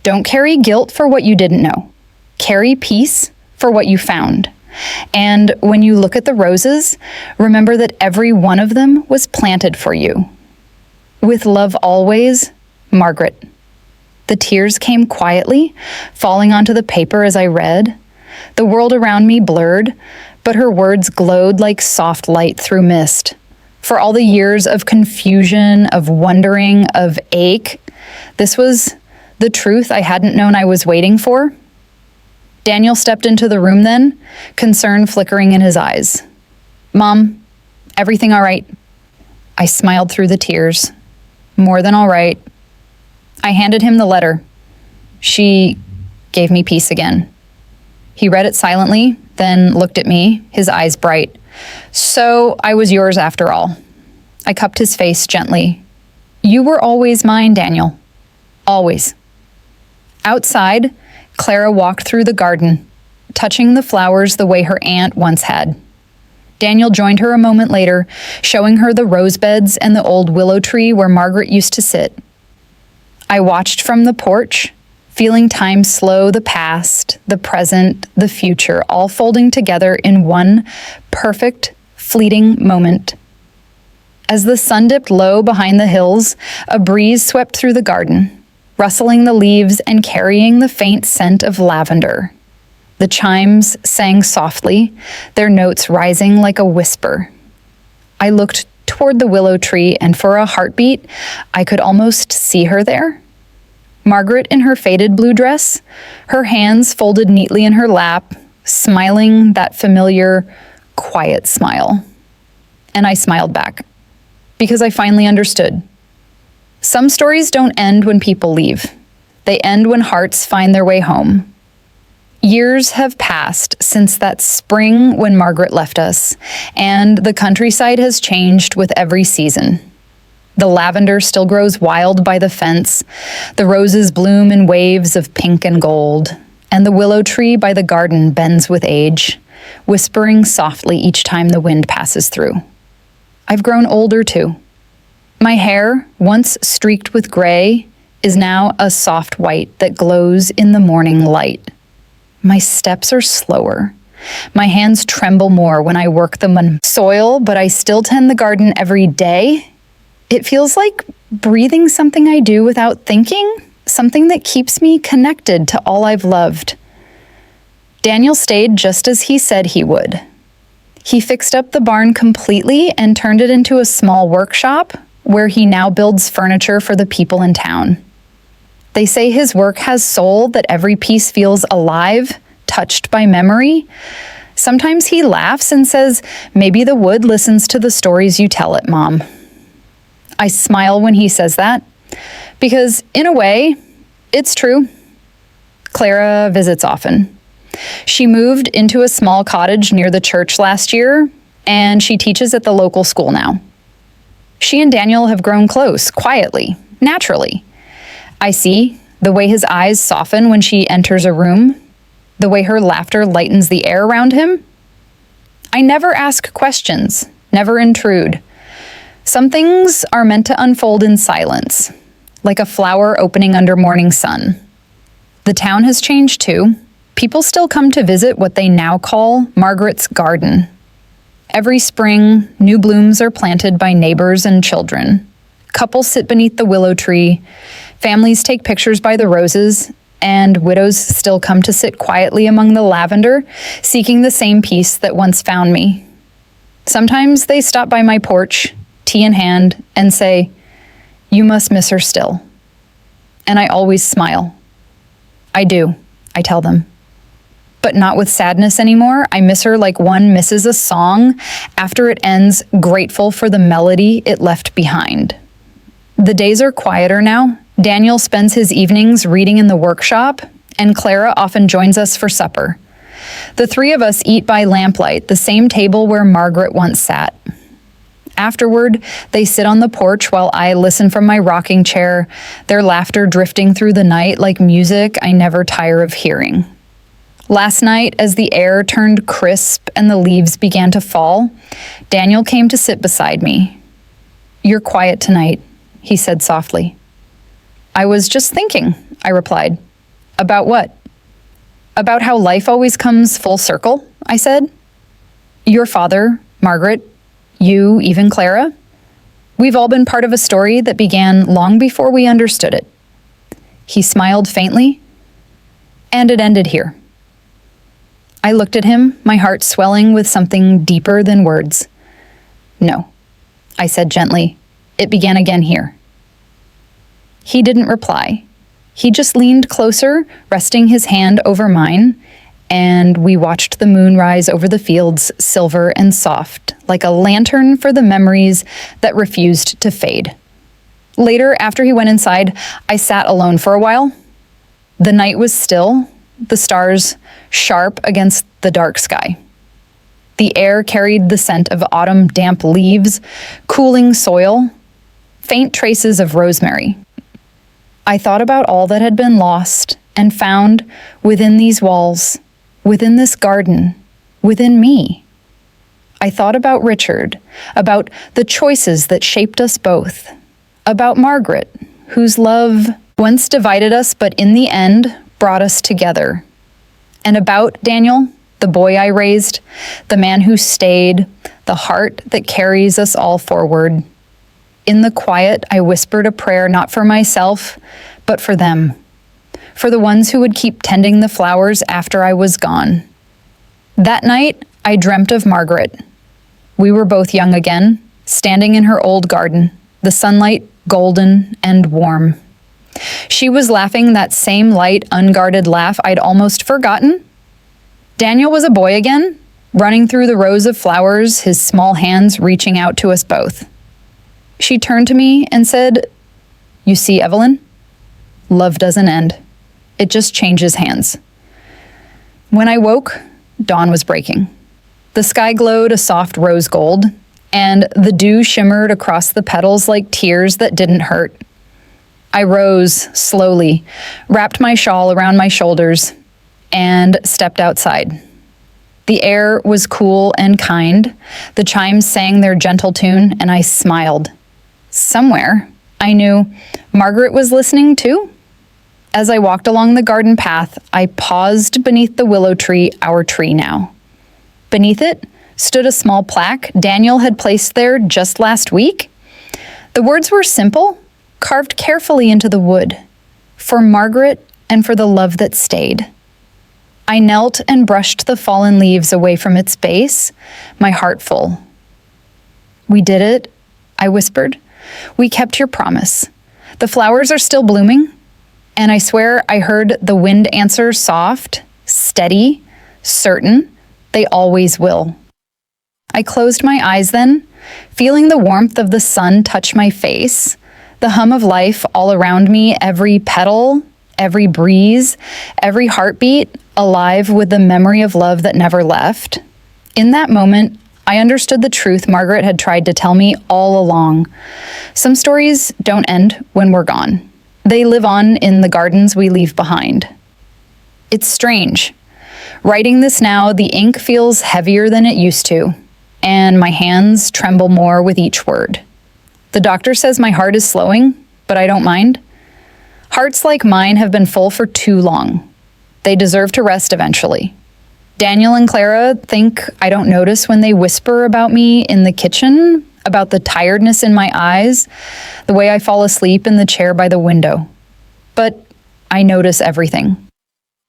Don't carry guilt for what you didn't know. Carry peace for what you found. And when you look at the roses, remember that every one of them was planted for you. With love always, Margaret. The tears came quietly, falling onto the paper as I read. The world around me blurred, but her words glowed like soft light through mist. For all the years of confusion, of wondering, of ache, this was the truth I hadn't known I was waiting for. Daniel stepped into the room then, concern flickering in his eyes. Mom, everything all right? I smiled through the tears. More than all right. I handed him the letter. She gave me peace again. He read it silently, then looked at me, his eyes bright. So I was yours after all. I cupped his face gently. You were always mine, Daniel. Always. Outside, Clara walked through the garden, touching the flowers the way her aunt once had. Daniel joined her a moment later, showing her the rose beds and the old willow tree where Margaret used to sit. I watched from the porch, feeling time slow, the past, the present, the future, all folding together in one perfect, fleeting moment. As the sun dipped low behind the hills, a breeze swept through the garden, rustling the leaves and carrying the faint scent of lavender. The chimes sang softly, their notes rising like a whisper. I looked toward the willow tree, and for a heartbeat, I could almost see her there. Margaret in her faded blue dress, her hands folded neatly in her lap, smiling that familiar, quiet smile. And I smiled back, because I finally understood. Some stories don't end when people leave. They end when hearts find their way home. Years have passed since that spring when Margaret left us, and the countryside has changed with every season. The lavender still grows wild by the fence, the roses bloom in waves of pink and gold, and the willow tree by the garden bends with age, whispering softly each time the wind passes through. I've grown older too. My hair, once streaked with gray, is now a soft white that glows in the morning light. My steps are slower. My hands tremble more when I work the soil, but I still tend the garden every day. It feels like breathing something I do without thinking, something that keeps me connected to all I've loved. Daniel stayed just as he said he would. He fixed up the barn completely and turned it into a small workshop where he now builds furniture for the people in town. They say his work has soul, that every piece feels alive, touched by memory. Sometimes he laughs and says, "Maybe the wood listens to the stories you tell it, Mom." I smile when he says that, because in a way, it's true. Clara visits often. She moved into a small cottage near the church last year, and she teaches at the local school now. She and Daniel have grown close, quietly, naturally. I see the way his eyes soften when she enters a room, the way her laughter lightens the air around him. I never ask questions, never intrude. Some things are meant to unfold in silence, like a flower opening under morning sun. The town has changed too. People still come to visit what they now call Margaret's Garden. Every spring, new blooms are planted by neighbors and children. Couples sit beneath the willow tree, families take pictures by the roses, and widows still come to sit quietly among the lavender, seeking the same peace that once found me. Sometimes they stop by my porch, tea in hand, and say, "You must miss her still." And I always smile. I do, I tell them. But not with sadness anymore. I miss her like one misses a song after it ends, grateful for the melody it left behind. The days are quieter now. Daniel spends his evenings reading in the workshop, and Clara often joins us for supper. The three of us eat by lamplight, the same table where Margaret once sat. Afterward, they sit on the porch while I listen from my rocking chair, their laughter drifting through the night like music I never tire of hearing. Last night, as the air turned crisp and the leaves began to fall, Daniel came to sit beside me. "You're quiet tonight," he said softly. "I was just thinking," I replied. "About what?" "About how life always comes full circle," I said. "Your father, Margaret, you, even Clara. We've all been part of a story that began long before we understood it." He smiled faintly, and it ended here. I looked at him, my heart swelling with something deeper than words. "No," I said gently. "It began again here." He didn't reply. He just leaned closer, resting his hand over mine, and we watched the moon rise over the fields, silver and soft, like a lantern for the memories that refused to fade. Later, after he went inside, I sat alone for a while. The night was still, the stars sharp against the dark sky. The air carried the scent of autumn damp leaves, cooling soil, faint traces of rosemary. I thought about all that had been lost and found within these walls, within this garden, within me. I thought about Richard, about the choices that shaped us both, about Margaret, whose love once divided us but in the end brought us together, and about Daniel, the boy I raised, the man who stayed, the heart that carries us all forward. In the quiet, I whispered a prayer not for myself, but for them, for the ones who would keep tending the flowers after I was gone. That night, I dreamt of Margaret. We were both young again, standing in her old garden, the sunlight golden and warm. She was laughing that same light, unguarded laugh I'd almost forgotten. Daniel was a boy again, running through the rows of flowers, his small hands reaching out to us both. She turned to me and said, "You see, Evelyn, love doesn't end. It just changes hands." When I woke, dawn was breaking. The sky glowed a soft rose gold, and the dew shimmered across the petals like tears that didn't hurt. I rose slowly, wrapped my shawl around my shoulders, and stepped outside. The air was cool and kind. The chimes sang their gentle tune, and I smiled. Somewhere, I knew Margaret was listening too. As I walked along the garden path, I paused beneath the willow tree, our tree now. Beneath it stood a small plaque Daniel had placed there just last week. The words were simple, carved carefully into the wood, for Margaret and for the love that stayed. I knelt and brushed the fallen leaves away from its base, my heart full. "We did it," I whispered. "We kept your promise. The flowers are still blooming." And I swear I heard the wind answer soft, steady, certain. They always will. I closed my eyes then, feeling the warmth of the sun touch my face, the hum of life all around me, every petal, every breeze, every heartbeat, alive with the memory of love that never left. In that moment, I understood the truth Margaret had tried to tell me all along. Some stories don't end when we're gone. They live on in the gardens we leave behind. It's strange. Writing this now, the ink feels heavier than it used to, and my hands tremble more with each word. The doctor says my heart is slowing, but I don't mind. Hearts like mine have been full for too long. They deserve to rest eventually. Daniel and Clara think I don't notice when they whisper about me in the kitchen, about the tiredness in my eyes, the way I fall asleep in the chair by the window. But I notice everything.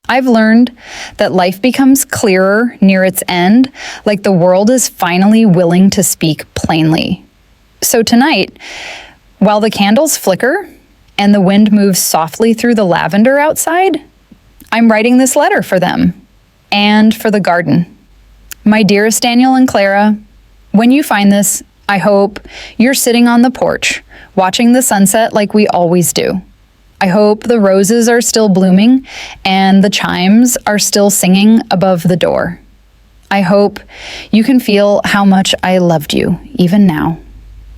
I've learned that life becomes clearer near its end, like the world is finally willing to speak plainly. So tonight, while the candles flicker and the wind moves softly through the lavender outside, I'm writing this letter for them and for the garden. My dearest Daniel and Clara, when you find this, I hope you're sitting on the porch, watching the sunset like we always do. I hope the roses are still blooming and the chimes are still singing above the door. I hope you can feel how much I loved you, even now.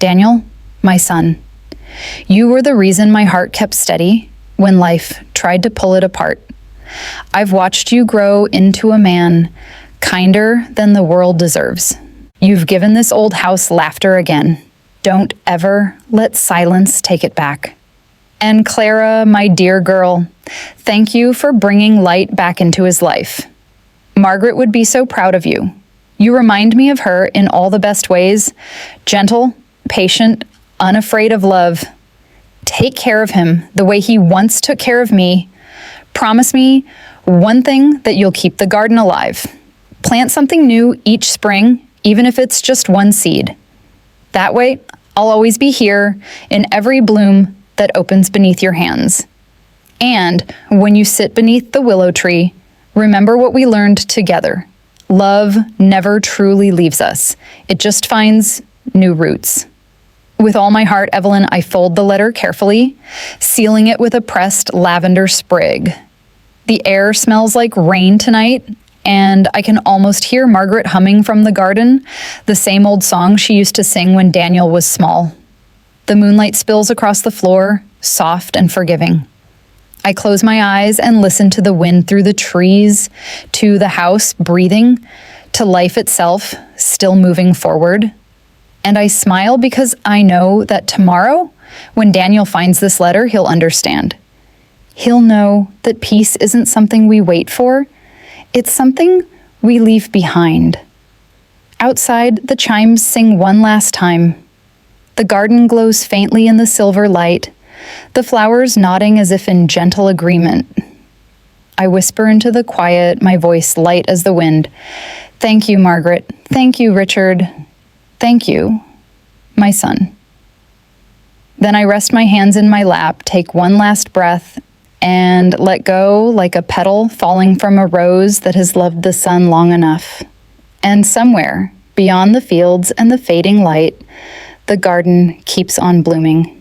Daniel, my son, you were the reason my heart kept steady when life tried to pull it apart. I've watched you grow into a man kinder than the world deserves. You've given this old house laughter again. Don't ever let silence take it back. And Clara, my dear girl, thank you for bringing light back into his life. Margaret would be so proud of you. You remind me of her in all the best ways, gentle, patient, unafraid of love. Take care of him the way he once took care of me. Promise me one thing, that you'll keep the garden alive. Plant something new each spring, even if it's just one seed. That way, I'll always be here in every bloom that opens beneath your hands. And when you sit beneath the willow tree, remember what we learned together. Love never truly leaves us. It just finds new roots. With all my heart, Evelyn, I fold the letter carefully, sealing it with a pressed lavender sprig. The air smells like rain tonight, and I can almost hear Margaret humming from the garden, the same old song she used to sing when Daniel was small. The moonlight spills across the floor, soft and forgiving. I close my eyes and listen to the wind through the trees, to the house breathing, to life itself still moving forward. And I smile because I know that tomorrow, when Daniel finds this letter, he'll understand. He'll know that peace isn't something we wait for. It's something we leave behind. Outside, the chimes sing one last time. The garden glows faintly in the silver light, the flowers nodding as if in gentle agreement. I whisper into the quiet, my voice light as the wind. Thank you, Margaret. Thank you, Richard. Thank you, my son. Then I rest my hands in my lap, take one last breath, and let go like a petal falling from a rose that has loved the sun long enough. And somewhere, beyond the fields and the fading light, the garden keeps on blooming.